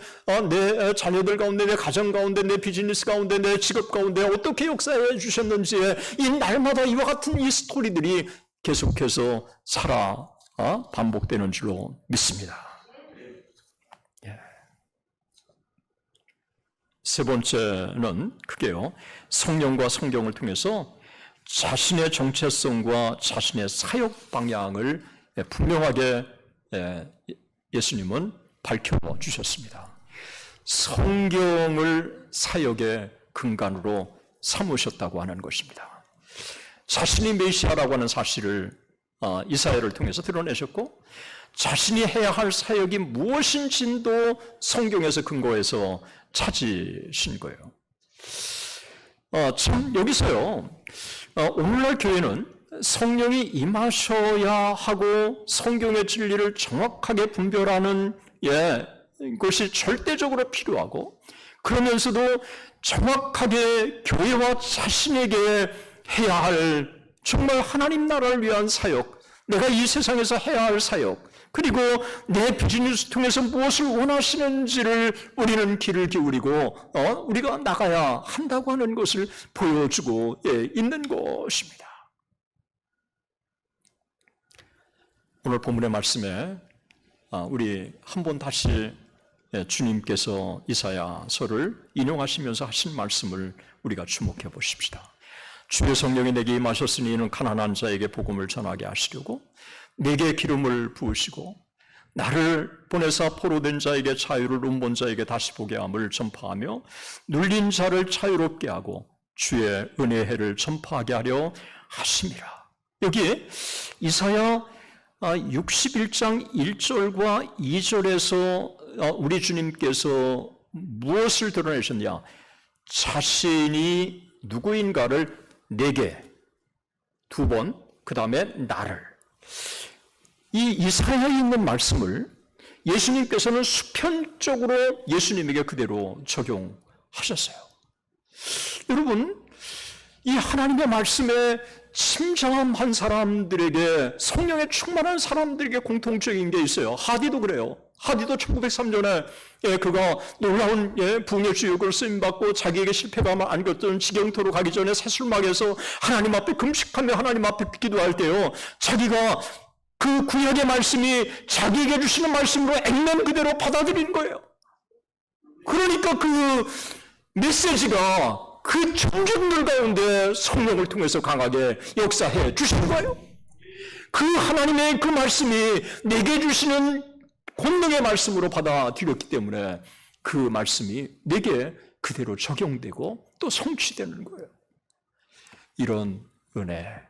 내 자녀들 가운데, 내 가정 가운데, 내 비즈니스 가운데, 내 직업 가운데 어떻게 역사해 주셨는지에 이 날마다 이와 같은 이 스토리들이 계속해서 반복되는 줄로 믿습니다. 세 번째는 그게요, 성령과 성경을 통해서 자신의 정체성과 자신의 사역 방향을 분명하게 예수님은 밝혀주셨습니다. 성경을 사역의 근간으로 삼으셨다고 하는 것입니다. 자신이 메시아라고 하는 사실을 이사야를 통해서 드러내셨고, 자신이 해야 할 사역이 무엇인지도 성경에서 근거해서 찾으신 거예요. 참 여기서요, 오늘날 교회는 성령이 임하셔야 하고 성경의 진리를 정확하게 분별하는 것이 절대적으로 필요하고, 그러면서도 정확하게 교회와 자신에게 해야 할 정말 하나님 나라를 위한 사역, 내가 이 세상에서 해야 할 사역, 그리고 내 비즈니스 통해서 무엇을 원하시는지를 우리는 귀를 기울이고 우리가 나가야 한다고 하는 것을 보여주고 있는 것입니다. 오늘 본문의 말씀에 우리 한번 다시 주님께서 이사야서를 인용하시면서 하신 말씀을 우리가 주목해 보십시다. 주의 성령이 내게 임하셨으니 이는 가난한 자에게 복음을 전하게 하시려고 내게 기름을 부으시고 나를 보내사 포로된 자에게 자유를, 눈먼 자에게 다시 보게 함을 전파하며 눌린 자를 자유롭게 하고 주의 은혜의 해를 전파하게 하려 하심이라. 여기 이사야 61장 1절과 2절에서 우리 주님께서 무엇을 드러내셨냐? 자신이 누구인가를 내게 두 번, 그 다음에 나를. 이 이사야에 있는 말씀을 예수님께서는 수편적으로 예수님에게 그대로 적용하셨어요. 여러분, 이 하나님의 말씀에 침잠한 사람들에게, 성령에 충만한 사람들에게 공통적인 게 있어요. 하디도 그래요. 하디도 1903년에 그가 놀라운 부흥의 주역을 쓰임받고 자기에게 실패가 안겼던 지경토로 가기 전에 새술막에서 하나님 앞에 금식하며 하나님 앞에 기도할 때요, 자기가 그 구약의 말씀이 자기에게 주시는 말씀으로 액면 그대로 받아들인 거예요. 그러니까 그 메시지가 그 청중들 가운데 성령을 통해서 강하게 역사해 주신 거예요. 그 하나님의 그 말씀이 내게 주시는 권능의 말씀으로 받아들였기 때문에 그 말씀이 내게 그대로 적용되고 또 성취되는 거예요. 이런 은혜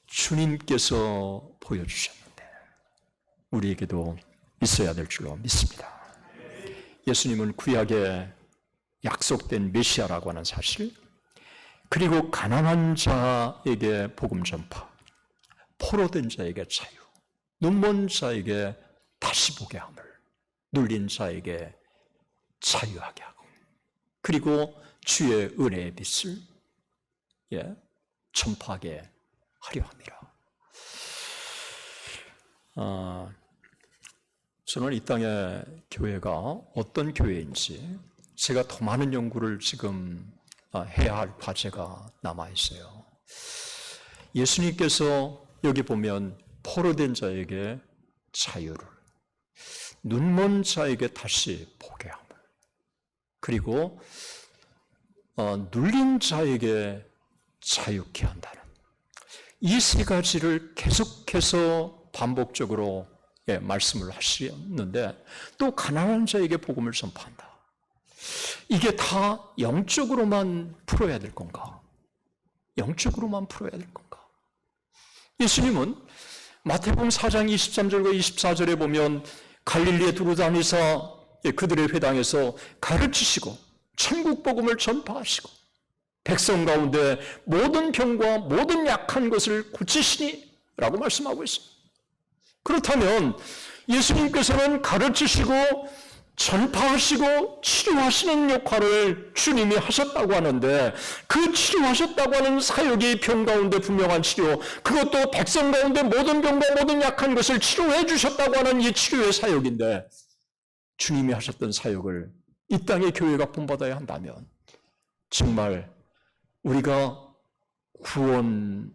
주님께서 보여주셨는데 우리에게도 있어야 될 줄로 믿습니다. 예수님은 구약에 약속된 메시아라고 하는 사실, 그리고 가난한 자에게 복음 전파, 포로된 자에게 자유, 눈먼 자에게 다시 보게 함을, 눌린 자에게 자유하게 하고, 그리고 주의 은혜의 빛을 전파하게 하려 합니다. 저는 이 땅의 교회가 어떤 교회인지 제가 더 많은 연구를 지금 해야 할 과제가 남아있어요. 예수님께서 여기 보면 포로된 자에게 자유를, 눈먼 자에게 다시 보게 함을, 그리고 눌린 자에게 자유케 한다는 이 세 가지를 계속해서 반복적으로 말씀을 하시는데, 또 가난한 자에게 복음을 전파한다. 이게 다 영적으로만 풀어야 될 건가? 영적으로만 풀어야 될 건가? 예수님은 마태복음 4장 23절과 24절에 보면 갈릴리에 두루다니사 그들의 회당에서 가르치시고 천국 복음을 전파하시고 백성 가운데 모든 병과 모든 약한 것을 고치시니 라고 말씀하고 있습니다. 그렇다면 예수님께서는 가르치시고 전파하시고 치료하시는 역할을 주님이 하셨다고 하는데, 그 치료하셨다고 하는 사역이 병 가운데 분명한 치료, 그것도 백성 가운데 모든 병과 모든 약한 것을 치료해 주셨다고 하는 이 치료의 사역인데, 주님이 하셨던 사역을 이 땅의 교회가 본받아야 한다면 정말 우리가 구원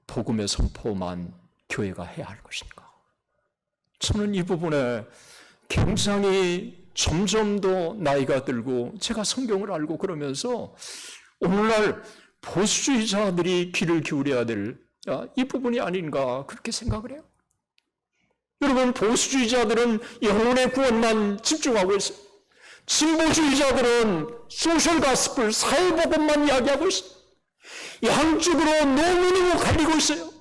복음의 선포만 교회가 해야 할 것인가? 저는 이 부분에 굉장히 점점 더 나이가 들고 제가 성경을 알고 그러면서 오늘날 보수주의자들이 귀를 기울여야 될 이 부분이 아닌가 그렇게 생각을 해요. 여러분, 보수주의자들은 영혼의 구원만 집중하고 있어요. 진보주의자들은 소셜 가스펠, 사회복음만 이야기하고 있어요. 양쪽으로 너무너무 갈리고 있어요.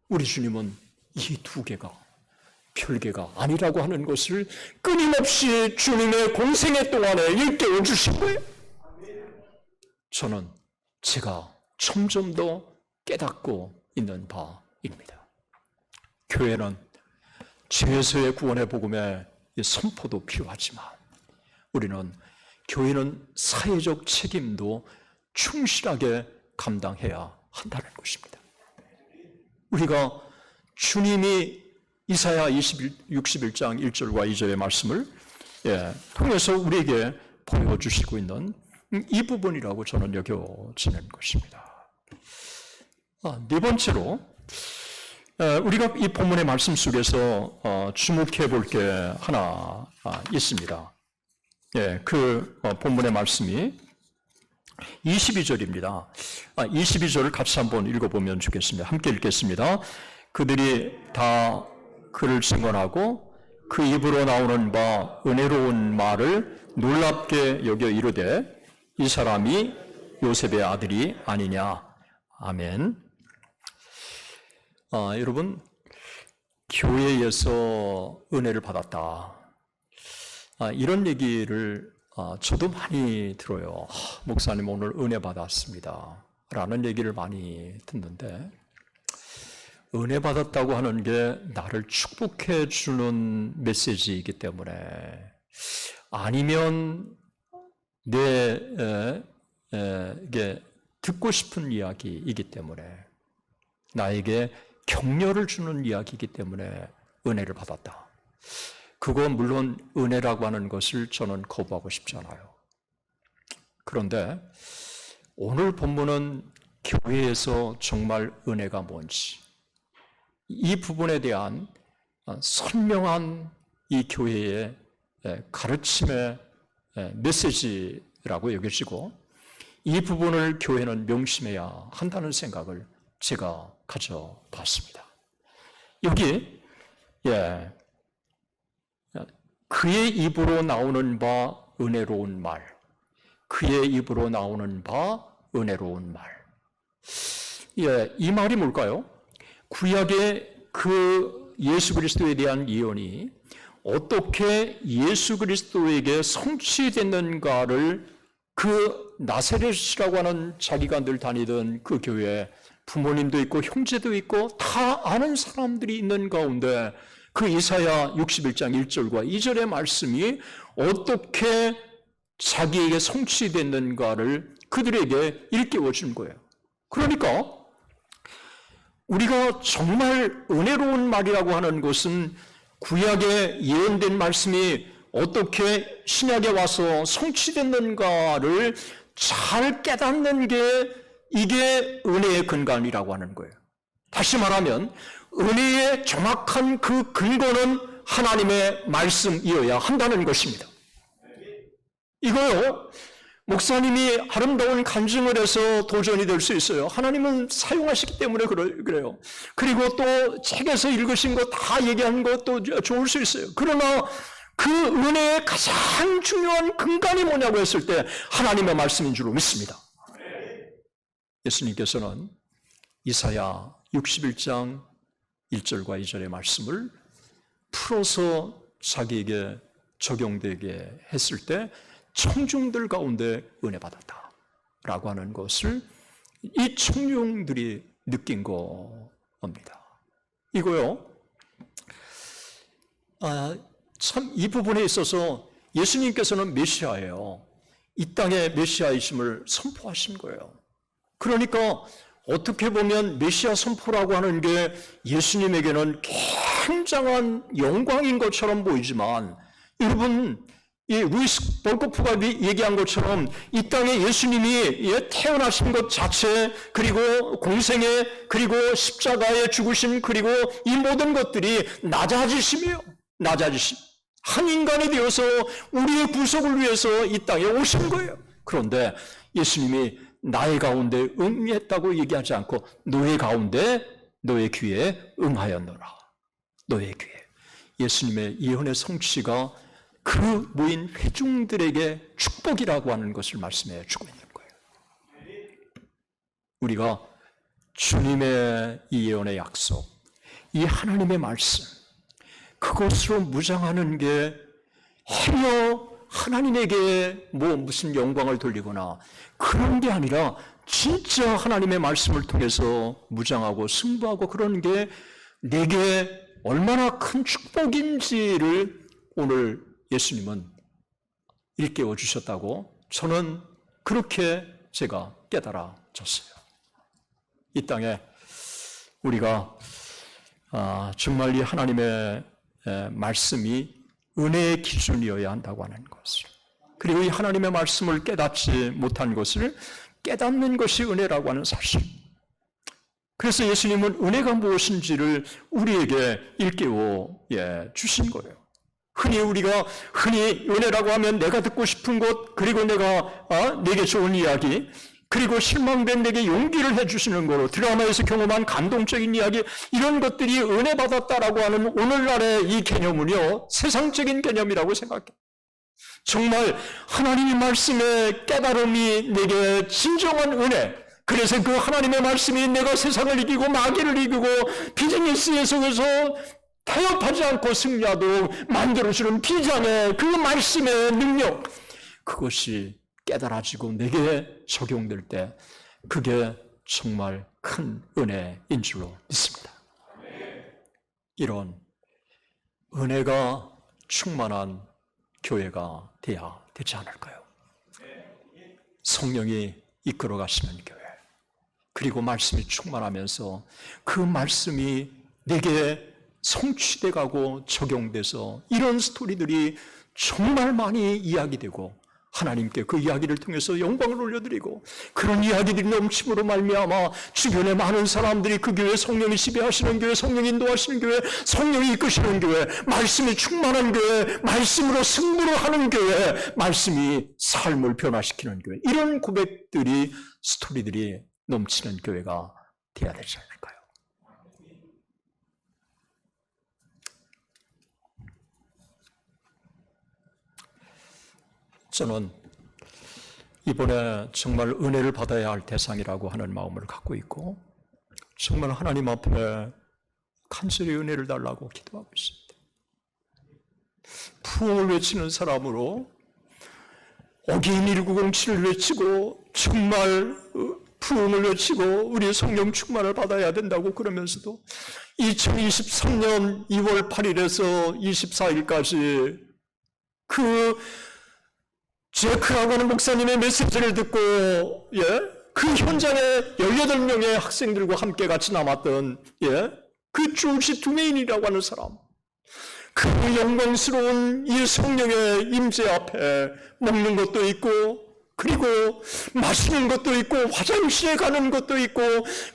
우리 주님은 이 두 개가 별개가 아니라고 하는 것을 끊임없이 주님의 공생애 동안에 일깨워 주신 거예요. 저는 제가 점점 더 깨닫고 있는 바입니다. 교회는 죄에서의 구원의 복음의 선포도 필요하지만 우리는 교회는 사회적 책임도 충실하게 감당해야 한다는 것입니다. 우리가 주님이 이사야 61장 1절과 2절의 말씀을 통해서 우리에게 보여주시고 있는 이 부분이라고 저는 여겨지는 것입니다. 네 번째로 우리가 이 본문의 말씀 속에서 주목해 볼 게 하나 있습니다. 그 본문의 말씀이 22절입니다. 22절을 같이 한번 읽어보면 좋겠습니다. 함께 읽겠습니다. 그들이 다 그를 증언하고 그 입으로 나오는 바 은혜로운 말을 놀랍게 여겨 이르되 이 사람이 요셉의 아들이 아니냐. 아멘. 여러분, 교회에서 은혜를 받았다. 이런 얘기를 저도 많이 들어요. 목사님 오늘 은혜 받았습니다. 라는 얘기를 많이 듣는데 은혜 받았다고 하는 게 나를 축복해 주는 메시지이기 때문에 아니면 이게 듣고 싶은 이야기이기 때문에 나에게 격려를 주는 이야기이기 때문에 은혜를 받았다. 그건 물론 은혜라고 하는 것을 저는 거부하고 싶지 않아요. 그런데 오늘 본문은 교회에서 정말 은혜가 뭔지 이 부분에 대한 선명한 이 교회의 가르침의 메시지라고 여겨지고 이 부분을 교회는 명심해야 한다는 생각을 제가 가져봤습니다. 여기 그의 입으로 나오는 바 은혜로운 말, 그의 입으로 나오는 바 은혜로운 말. 이 말이 뭘까요? 구약의 그 예수 그리스도에 대한 예언이 어떻게 예수 그리스도에게 성취됐는가를 그 나사렛이라고 하는 자기가 늘 다니던 그 교회에 부모님도 있고 형제도 있고 다 아는 사람들이 있는 가운데 그 이사야 61장 1절과 2절의 말씀이 어떻게 자기에게 성취됐는가를 그들에게 일깨워 준 거예요. 그러니까 우리가 정말 은혜로운 말이라고 하는 것은 구약에 예언된 말씀이 어떻게 신약에 와서 성취됐는가를 잘 깨닫는 게 이게 은혜의 근간이라고 하는 거예요. 다시 말하면 은혜의 정확한 그 근거는 하나님의 말씀이어야 한다는 것입니다. 이거요, 목사님이 아름다운 간증을 해서 도전이 될 수 있어요. 하나님은 사용하시기 때문에 그래요. 그리고 또 책에서 읽으신 거 다 얘기한 것도 좋을 수 있어요. 그러나 그 은혜의 가장 중요한 근간이 뭐냐고 했을 때 하나님의 말씀인 줄로 믿습니다. 예수님께서는 이사야 61장 1절과 2절의 말씀을 풀어서 자기에게 적용되게 했을 때 청중들 가운데 은혜 받았다 라고 하는 것을 이 청중들이 느낀 겁니다. 이거요, 참 이 부분에 있어서 예수님께서는 메시아예요. 이 땅의 메시아이심을 선포하신 거예요. 그러니까 어떻게 보면 메시아 선포라고 하는 게 예수님에게는 굉장한 영광인 것처럼 보이지만 여러분, 이 루이스 볼코프가 얘기한 것처럼 이 땅에 예수님이 태어나신 것 자체, 그리고 공생애, 그리고 십자가에 죽으심, 그리고 이 모든 것들이 낮아지심이에요. 낮아지심. 한 인간이 되어서 우리의 구속을 위해서 이 땅에 오신 거예요. 그런데 예수님이 나의 가운데 응했다고 얘기하지 않고 너의 가운데 너의 귀에 응하였노라. 너의 귀에. 예수님의 예언의 성취가 그 모인 회중들에게 축복이라고 하는 것을 말씀해 주고 있는 거예요. 우리가 주님의 이 예언의 약속, 이 하나님의 말씀, 그것으로 무장하는 게 행여 하나님에게 무슨 영광을 돌리거나 그런 게 아니라 진짜 하나님의 말씀을 통해서 무장하고 승부하고 그러는 게 내게 얼마나 큰 축복인지를 오늘 예수님은 일깨워 주셨다고 저는 그렇게 제가 깨달아졌어요. 이 땅에 우리가 정말 이 하나님의 말씀이 은혜의 기준이어야 한다고 하는 것을, 그리고 이 하나님의 말씀을 깨닫지 못한 것을 깨닫는 것이 은혜라고 하는 사실. 그래서 예수님은 은혜가 무엇인지를 우리에게 일깨워 주신 거예요. 우리가 흔히 은혜라고 하면 내가 듣고 싶은 것, 그리고 내게 좋은 이야기, 그리고 실망된 내게 용기를 해주시는 거로 드라마에서 경험한 감동적인 이야기, 이런 것들이 은혜 받았다라고 하는 오늘날의 이 개념은요, 세상적인 개념이라고 생각해요. 정말 하나님의 말씀의 깨달음이 내게 진정한 은혜, 그래서 그 하나님의 말씀이 내가 세상을 이기고 마귀를 이기고 비즈니스에 속에서 타협하지 않고 승리하도록 만들어주는 비장의 그 말씀의 능력, 그것이 깨달아지고 내게 적용될 때 그게 정말 큰 은혜인 줄로 믿습니다. 이런 은혜가 충만한 교회가 돼야 되지 않을까요? 성령이 이끌어 가시는 교회, 그리고 말씀이 충만하면서 그 말씀이 내게 성취돼 가고 적용돼서 이런 스토리들이 정말 많이 이야기되고 하나님께 그 이야기를 통해서 영광을 올려드리고, 그런 이야기들이 넘침으로 말미암아 주변에 많은 사람들이 그 교회, 성령이 지배하시는 교회, 성령이 인도하시는 교회, 성령이 이끄시는 교회, 말씀이 충만한 교회, 말씀으로 승부를 하는 교회, 말씀이 삶을 변화시키는 교회, 이런 고백들이, 스토리들이 넘치는 교회가 되어야 되지 않을까요? 저는 이번에 정말 은혜를 받아야 할 대상이라고 하는 마음을 갖고 있고, 정말 하나님 앞에 간절히 은혜를 달라고 기도하고 있습니다. 부흥을 외치는 사람으로 어게인 1907을 외치고 정말 부흥을 외치고 우리의 성령 충만을 받아야 된다고 그러면서도 2023년 2월 8일에서 24일까지 그 제크라고 하는 목사님의 메시지를 듣고 그 현장에 18명의 학생들과 함께 같이 남았던 그 조지 두메인이라고 하는 사람, 그 영광스러운 이 성령의 임재 앞에 먹는 것도 있고, 그리고 마시는 것도 있고, 화장실에 가는 것도 있고,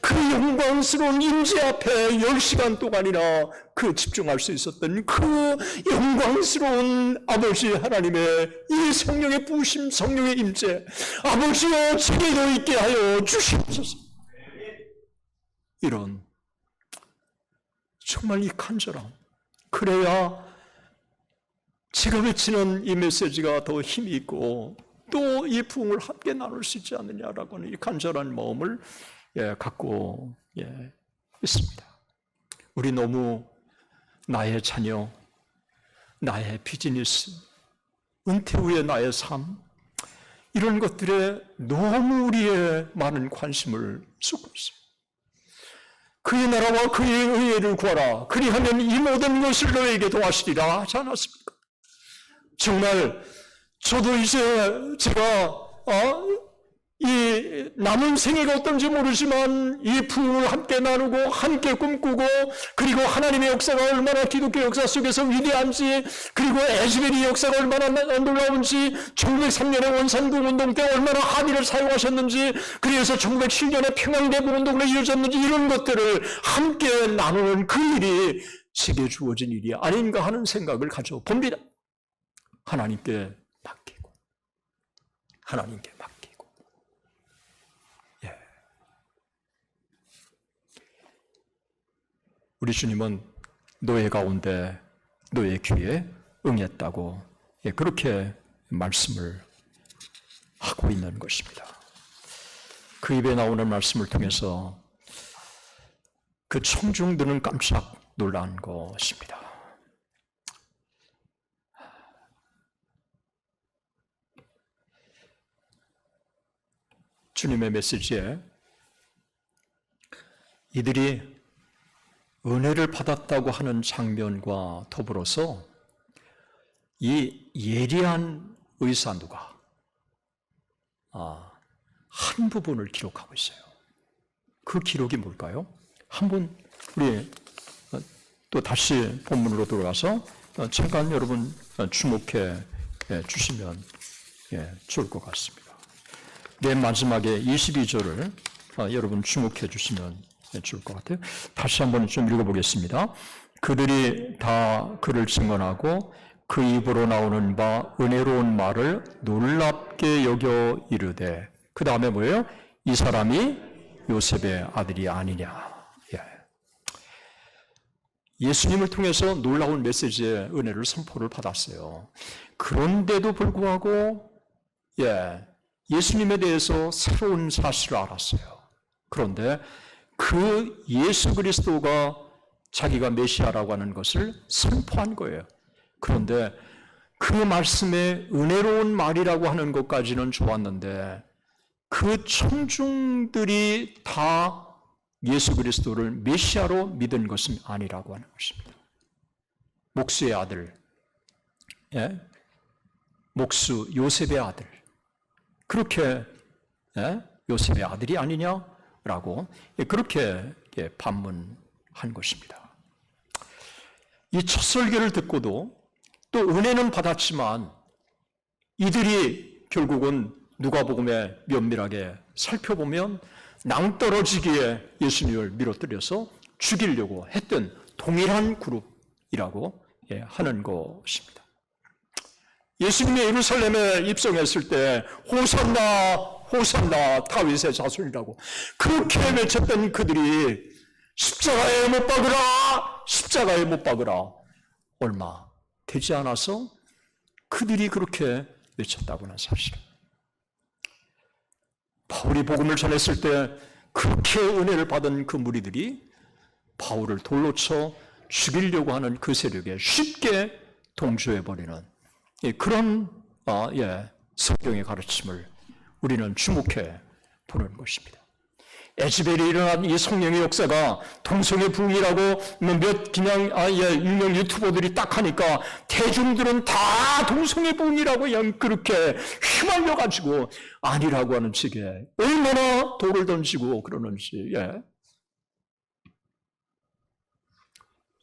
그 영광스러운 임재 앞에 10시간 동안이나 그 집중할 수 있었던 그 영광스러운 아버지 하나님의 이 성령의 부으심, 성령의 임재, 아버지여 제게도 있게 하여 주시옵소서. 이런 정말 이 간절함, 그래야 제가 외치는 이 메시지가 더 힘이 있고 또 이 부흥을 함께 나눌 수 있지 않느냐라고 하는 이 간절한 마음을 갖고 있습니다. 우리 너무 나의 자녀, 나의 비즈니스, 은퇴 후의 나의 삶, 이런 것들에 너무 우리의 많은 관심을 쏟고 있어요. 그의 나라와 그의 의회를 구하라. 그리하면 이 모든 것을 너에게 도와주리라 하지 않았습니까? 정말 저도 이제 제가 이 남은 생애가 어떤지 모르지만 이 부흥을 함께 나누고 함께 꿈꾸고, 그리고 하나님의 역사가 얼마나 기독교 역사 속에서 위대한지, 그리고 에즈베리 역사가 얼마나 놀라운지, 1903년에 원산부운동 때 얼마나 합의를 사용하셨는지, 그래서 1907년에 평양대부운동으로 이루어졌는지, 이런 것들을 함께 나누는 그 일이 제게 주어진 일이 아닌가 하는 생각을 가져봅니다. 하나님께 맡기고, 하나님께 맡기고. 우리 주님은 노예 가운데 노예 귀에 응했다고 그렇게 말씀을 하고 있는 것입니다. 그 입에 나오는 말씀을 통해서 그 청중들은 깜짝 놀란 것입니다. 주님의 메시지에 이들이 은혜를 받았다고 하는 장면과 더불어서 이 예리한 의사 누가 한 부분을 기록하고 있어요. 그 기록이 뭘까요? 한번 우리 또 다시 본문으로 돌아가서 잠깐 여러분 주목해 주시면 좋을 것 같습니다. 맨 마지막에 22절을 여러분 주목해 주시면 좋을 것 같아요. 다시 한번 좀 읽어보겠습니다. 그들이 다 그를 증언하고 그 입으로 나오는 바 은혜로운 말을 놀랍게 여겨 이르되, 그 다음에 뭐예요? 이 사람이 요셉의 아들이 아니냐. 예수님을 통해서 놀라운 메시지의 은혜를 선포를 받았어요. 그런데도 불구하고 예수님에 대해서 새로운 사실을 알았어요. 그런데 그 예수 그리스도가 자기가 메시아라고 하는 것을 선포한 거예요. 그런데 그 말씀에 은혜로운 말이라고 하는 것까지는 좋았는데 그 청중들이 다 예수 그리스도를 메시아로 믿은 것은 아니라고 하는 것입니다. 목수의 아들, 목수 요셉의 아들, 그렇게 요셉의 아들이 아니냐라고 그렇게 반문한 것입니다. 이 첫 설교를 듣고도 또 은혜는 받았지만 이들이 결국은 누가복음에 면밀하게 살펴보면 낭떠러지기에 예수님을 밀어뜨려서 죽이려고 했던 동일한 그룹이라고 하는 것입니다. 예수님이 예루살렘에 입성했을 때 호산나 호산나 다윗의 자손이라고 그렇게 외쳤던 그들이 십자가에 못 박으라, 십자가에 못 박으라, 얼마 되지 않아서 그들이 그렇게 외쳤다고 하는 사실. 바울이 복음을 전했을 때 그렇게 은혜를 받은 그 무리들이 바울을 돌로 쳐 죽이려고 하는 그 세력에 쉽게 동조해버리는 그런 성경의 가르침을 우리는 주목해 보는 것입니다. 에즈벨이 일어난 이 성령의 역사가 동성애 부흥이라고 그냥 유명 유튜버들이 딱 하니까 대중들은 다 동성애 부흥이라고 그냥 그렇게 휘말려가지고 아니라고 하는 식의 얼마나 돌을 던지고 그러는지.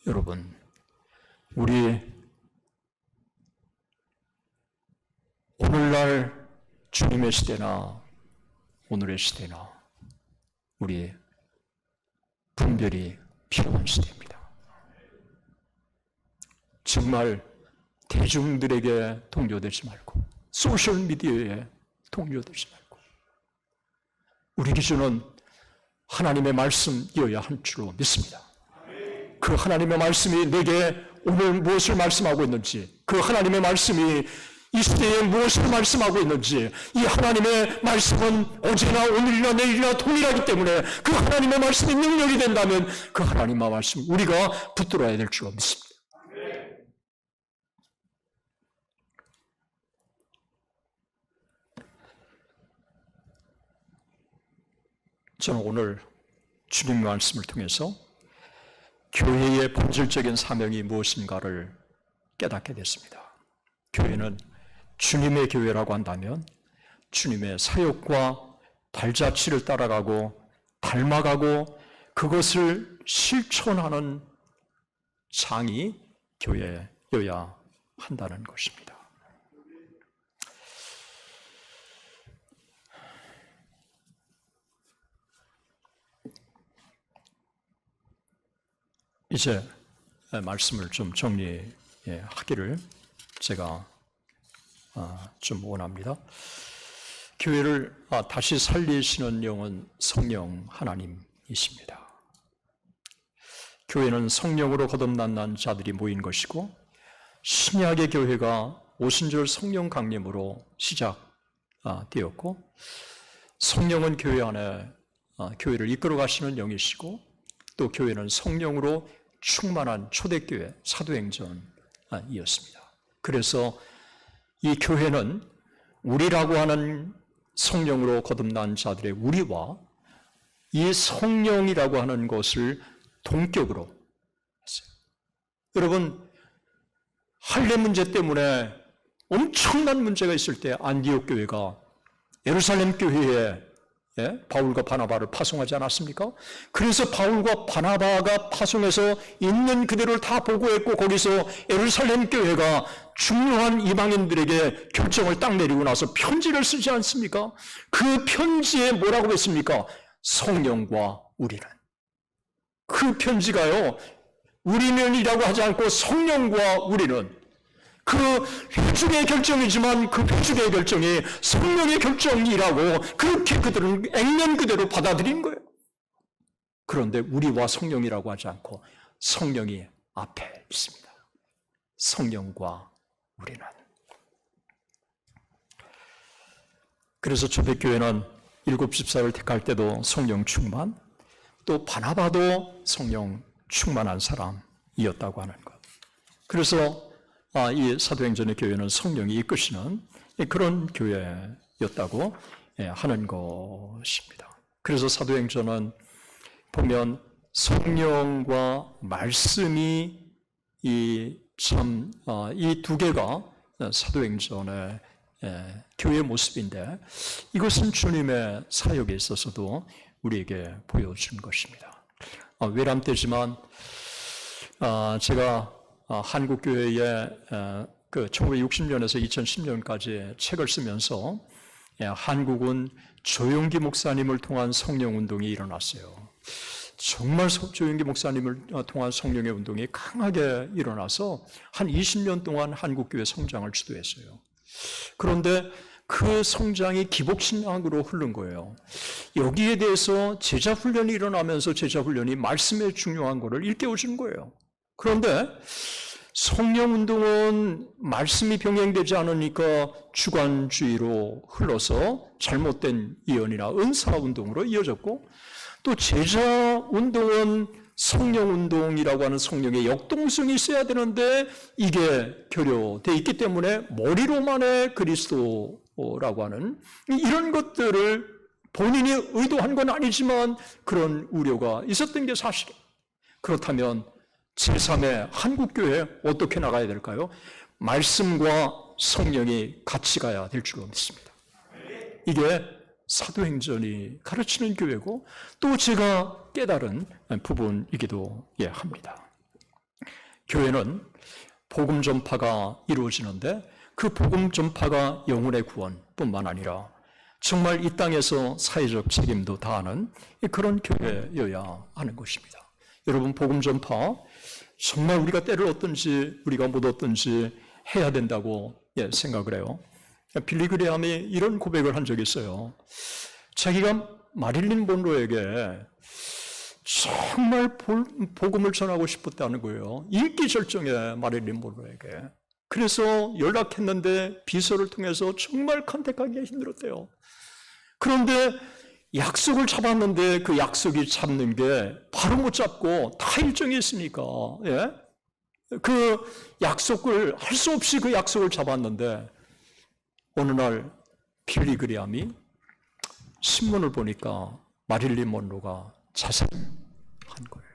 여러분, 우리 오늘날 주님의 시대나 오늘의 시대나 우리 분별이 필요한 시대입니다. 정말 대중들에게 동요되지 말고 소셜미디어에 동요되지 말고 우리 기준은 하나님의 말씀이어야 할 줄로 믿습니다. 그 하나님의 말씀이 내게 오늘 무엇을 말씀하고 있는지, 그 하나님의 말씀이 이 시대에 무엇을 말씀하고 있는지, 이 하나님의 말씀은 어제나 오늘이나 내일이나 동일하기 때문에 그 하나님의 말씀이 능력이 된다면 그 하나님의 말씀 우리가 붙들어야 될 줄 믿습니다. 저는 오늘 주님 말씀을 통해서 교회의 본질적인 사명이 무엇인가를 깨닫게 됐습니다. 교회는 주님의 교회라고 한다면 주님의 사역과 발자취를 따라가고 닮아가고 그것을 실천하는 장이 교회여야 한다는 것입니다. 이제 말씀을 좀 정리하기를 제가 좀 원합니다. 교회를 다시 살리시는 영은 성령 하나님이십니다. 교회는 성령으로 거듭난 자들이 모인 것이고 신약의 교회가 오순절 성령 강림으로 시작되었고 성령은 교회 안에 교회를 이끌어 가시는 영이시고 또 교회는 성령으로 충만한 초대교회 사도행전이었습니다. 그래서 이 교회는 우리라고 하는 성령으로 거듭난 자들의 우리와 이 성령이라고 하는 것을 동격으로 했어요. 여러분, 할례 문제 때문에 엄청난 문제가 있을 때 안디옥 교회가 예루살렘 교회에 바울과 바나바를 파송하지 않았습니까? 그래서 바울과 바나바가 파송해서 있는 그대로를 다 보고했고 거기서 예루살렘 교회가 중요한 이방인들에게 결정을 딱 내리고 나서 편지를 쓰지 않습니까? 그 편지에 뭐라고 했습니까? 성령과 우리는. 그 편지가요, 우리는이라고 하지 않고 성령과 우리는. 그 회중의 결정이지만 그 회중의 결정이 성령의 결정이라고 그렇게 그들은 액면 그대로 받아들인 거예요. 그런데 우리와 성령이라고 하지 않고 성령이 앞에 있습니다. 성령과 우리는. 그래서 초대교회는 7 집사를 택할 때도 성령 충만, 또 바나바도 성령 충만한 사람이었다고 하는 것. 그래서 이 사도행전의 교회는 성령이 이끄시는 그런 교회였다고 하는 것입니다. 그래서 사도행전은 보면 성령과 말씀이 이 두 개가 사도행전의 교회의 모습인데 이것은 주님의 사역에 있어서도 우리에게 보여준 것입니다. 외람 때지만 제가 한국교회에 그 1960년에서 2010년까지 책을 쓰면서 한국은 조용기 목사님을 통한 성령운동이 일어났어요. 정말 조용기 목사님을 통한 성령의 운동이 강하게 일어나서 한 20년 동안 한국교회 성장을 주도했어요. 그런데 그 성장이 기복신앙으로 흐른 거예요. 여기에 대해서 제자훈련이 일어나면서 제자훈련이 말씀에 중요한 것을 일깨워준 거예요. 그런데 성령운동은 말씀이 병행되지 않으니까 주관주의로 흘러서 잘못된 예언이나 은사운동으로 이어졌고, 또 제자운동은 성령운동이라고 하는 성령의 역동성이 있어야 되는데 이게 결여되어 있기 때문에 머리로만의 그리스도라고 하는 이런 것들을 본인이 의도한 건 아니지만 그런 우려가 있었던 게 사실이에요. 그렇다면 제3의 한국교회 어떻게 나가야 될까요? 말씀과 성령이 같이 가야 될 줄 믿습니다. 이게 사도행전이 가르치는 교회고 또 제가 깨달은 부분이기도 합니다. 교회는 복음 전파가 이루어지는데 그 복음 전파가 영혼의 구원뿐만 아니라 정말 이 땅에서 사회적 책임도 다하는 그런 교회여야 하는 것입니다. 여러분, 복음 전파 정말 우리가 때를 얻든지 우리가 못 얻든지 해야 된다고 생각을 해요. 빌리 그레함이 이런 고백을 한 적이 있어요. 자기가 마릴린 먼로에게 정말 복음을 전하고 싶었다는 거예요. 인기 절정에 마릴린 먼로에게. 그래서 연락했는데 비서를 통해서 정말 컨택하기가 힘들었대요. 그런데 약속을 잡았는데 그 약속이 잡는 게 바로 못 잡고 다 일정이 있으니까 그 약속을 할 수 없이 그 약속을 잡았는데 어느 날 빌리 그레함이 신문을 보니까 마릴린 먼로가 자살한 거예요.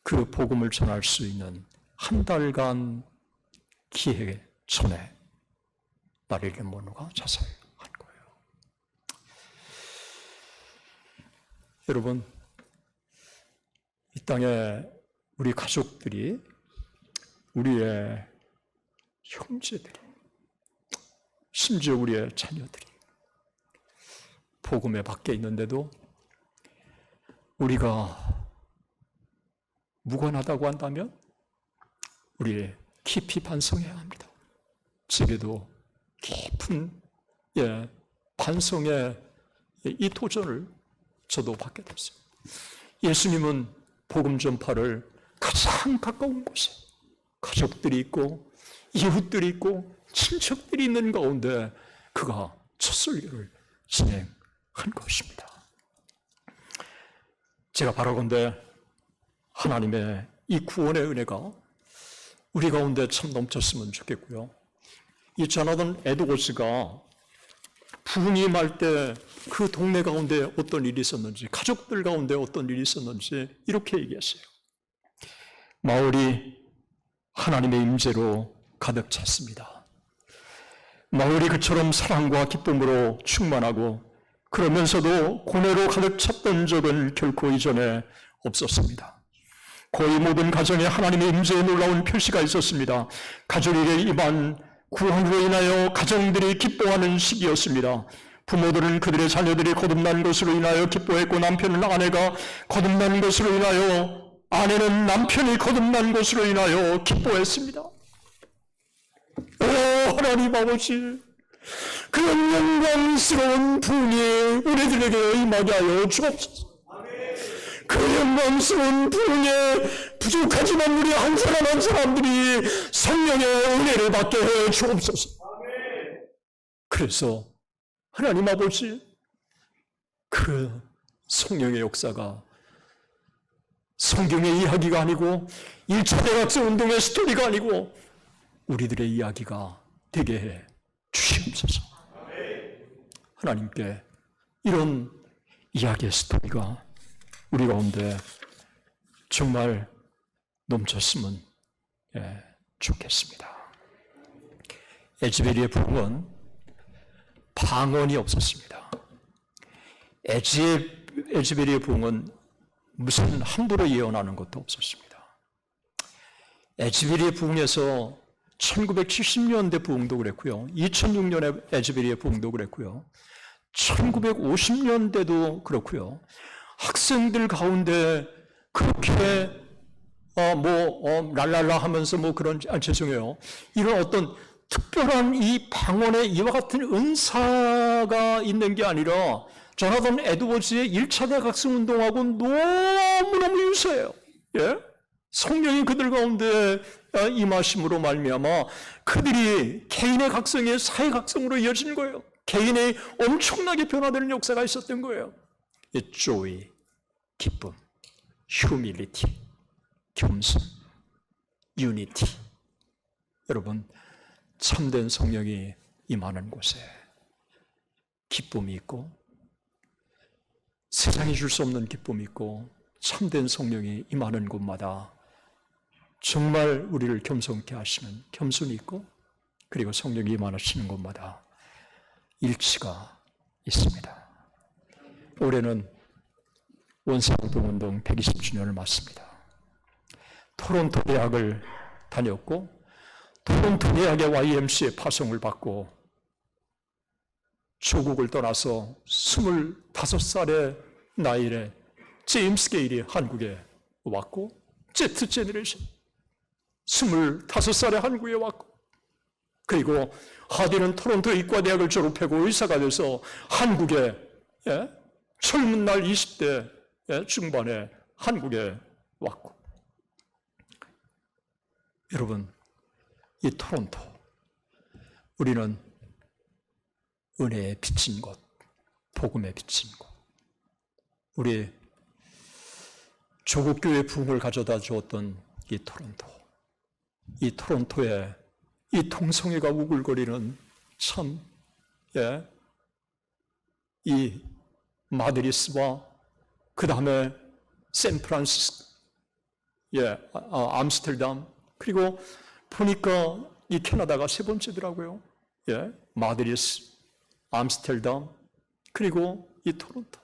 그 복음을 전할 수 있는 한 달간 기회 전에 마릴린 먼로가 자살한 거예요. 여러분, 이 땅에 우리 가족들이, 우리의 형제들이, 심지어 우리의 자녀들이 복음에 밖에 있는데도 우리가 무관하다고 한다면 우리 깊이 반성해야 합니다. 제게도 깊은 반성의 이 도전을 저도 받게 됐어요. 예수님은 복음 전파를 가장 가까운 곳에 가족들이 있고 이웃들이 있고 친척들이 있는 가운데 그가 첫 설교를 진행한 것입니다. 제가 바라건대 하나님의 이 구원의 은혜가 우리 가운데 참 넘쳤으면 좋겠고요. 이 조나단 에드워즈가 부흥임할 때 그 동네 가운데 어떤 일이 있었는지, 가족들 가운데 어떤 일이 있었는지 이렇게 얘기했어요. 마을이 하나님의 임재로 가득 찼습니다. 마을이 그처럼 사랑과 기쁨으로 충만하고 그러면서도 고뇌로 가득 찼던 적은 결코 이전에 없었습니다. 거의 모든 가정에 하나님의 임재에 놀라운 표시가 있었습니다. 가족에게 임한 구원으로 인하여 가정들이 기뻐하는 시기였습니다. 부모들은 그들의 자녀들이 거듭난 것으로 인하여 기뻐했고, 남편은 아내가 거듭난 것으로 인하여, 아내는 남편이 거듭난 것으로 인하여 기뻐했습니다. 오 하나님 아버지, 그런 영광스러운 분이 우리들에게 임하게 하여 주옵소서. 그 영광스러운 부흥에 부족하지만 우리 한 사람 한 사람들이 성령의 은혜를 받게 해 주옵소서. 그래서 하나님 아버지, 그 성령의 역사가 성경의 이야기가 아니고 1차 대학생 운동의 스토리가 아니고 우리들의 이야기가 되게 해 주시옵소서. 하나님께 이런 이야기의 스토리가 우리 가운데 정말 넘쳤으면 좋겠습니다. 에즈베리의 부흥은 방언이 없었습니다. 에즈베리의 부흥은 무슨 함부로 예언하는 것도 없었습니다. 에즈베리의 부흥에서 1970년대 부흥도 그랬고요. 2006년에 에즈베리의 부흥도 그랬고요. 1950년대도 그렇고요. 학생들 가운데 그렇게 랄랄라 하면서 죄송해요. 이런 어떤 특별한 이 방언에 이와 같은 은사가 있는 게 아니라 조나단 에드워즈의 1차 대학생 운동하고 너무너무 유사해요. 예? 성령이 그들 가운데 임하심으로 말미암아 그들이 개인의 각성이 사회 각성으로 이어진 거예요. 개인의 엄청나게 변화되는 역사가 있었던 거예요. joy, 기쁨, humility, 겸손, unity. 여러분, 참된 성령이 임하는 곳에 기쁨이 있고, 세상이 줄 수 없는 기쁨이 있고, 참된 성령이 임하는 곳마다 정말 우리를 겸손케 하시는 겸손이 있고, 그리고 성령이 임하시는 곳마다 일치가 있습니다. 올해는 원사운동 120주년을 맞습니다. 토론토 대학을 다녔고, 토론토 대학의 YMCA 파송을 받고 조국을 떠나서 25살의 나이에 제임스 게일이 한국에 왔고, 제트 제너레이션 25살에 한국에 왔고, 그리고 하디는 토론토 의과대학을 졸업하고 의사가 돼서 한국에 젊은 날 20대 중반에 한국에 왔고, 여러분, 이 토론토, 우리는 은혜에 비친 곳, 복음에 비친 곳, 우리 조국교회 부흥을 가져다 주었던 이 토론토, 이 토론토에 이 동성애가 우글거리는 이 마드리스와 그 다음에 샌프란시스코, 암스테르담, 그리고 보니까 이 캐나다가 세 번째더라고요. 마드리스, 암스테르담, 그리고 이 토론토.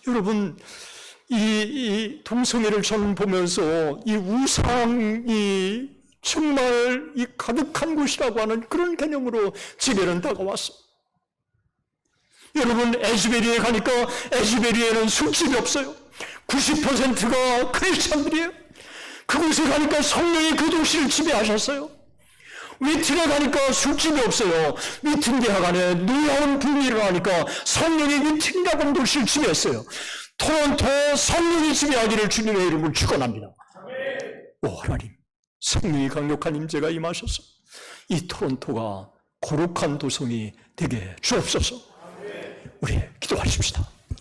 여러분, 이 동성애를 저는 보면서 이 우상이 정말 이 가득한 곳이라고 하는 그런 개념으로 집에는 다가왔어. 여러분, 에즈베리에 가니까 에즈베리에는 술집이 없어요. 90%가 크리스찬들이에요. 그곳에 가니까 성령이 그 도시를 지배하셨어요. 위튼에 가니까 술집이 없어요. 위튼 대학 안에 놀라운 붐이 일어나니까 성령이 위튼이라고 하는 도시를 지배했어요. 토론토 성령이 지배하기를 주님의 이름으로 축원합니다. 오 하나님, 성령이 강력한 임재가 임하셔서 이 토론토가 거룩한 도성이 되게 주옵소서. 우리 기도하십시다.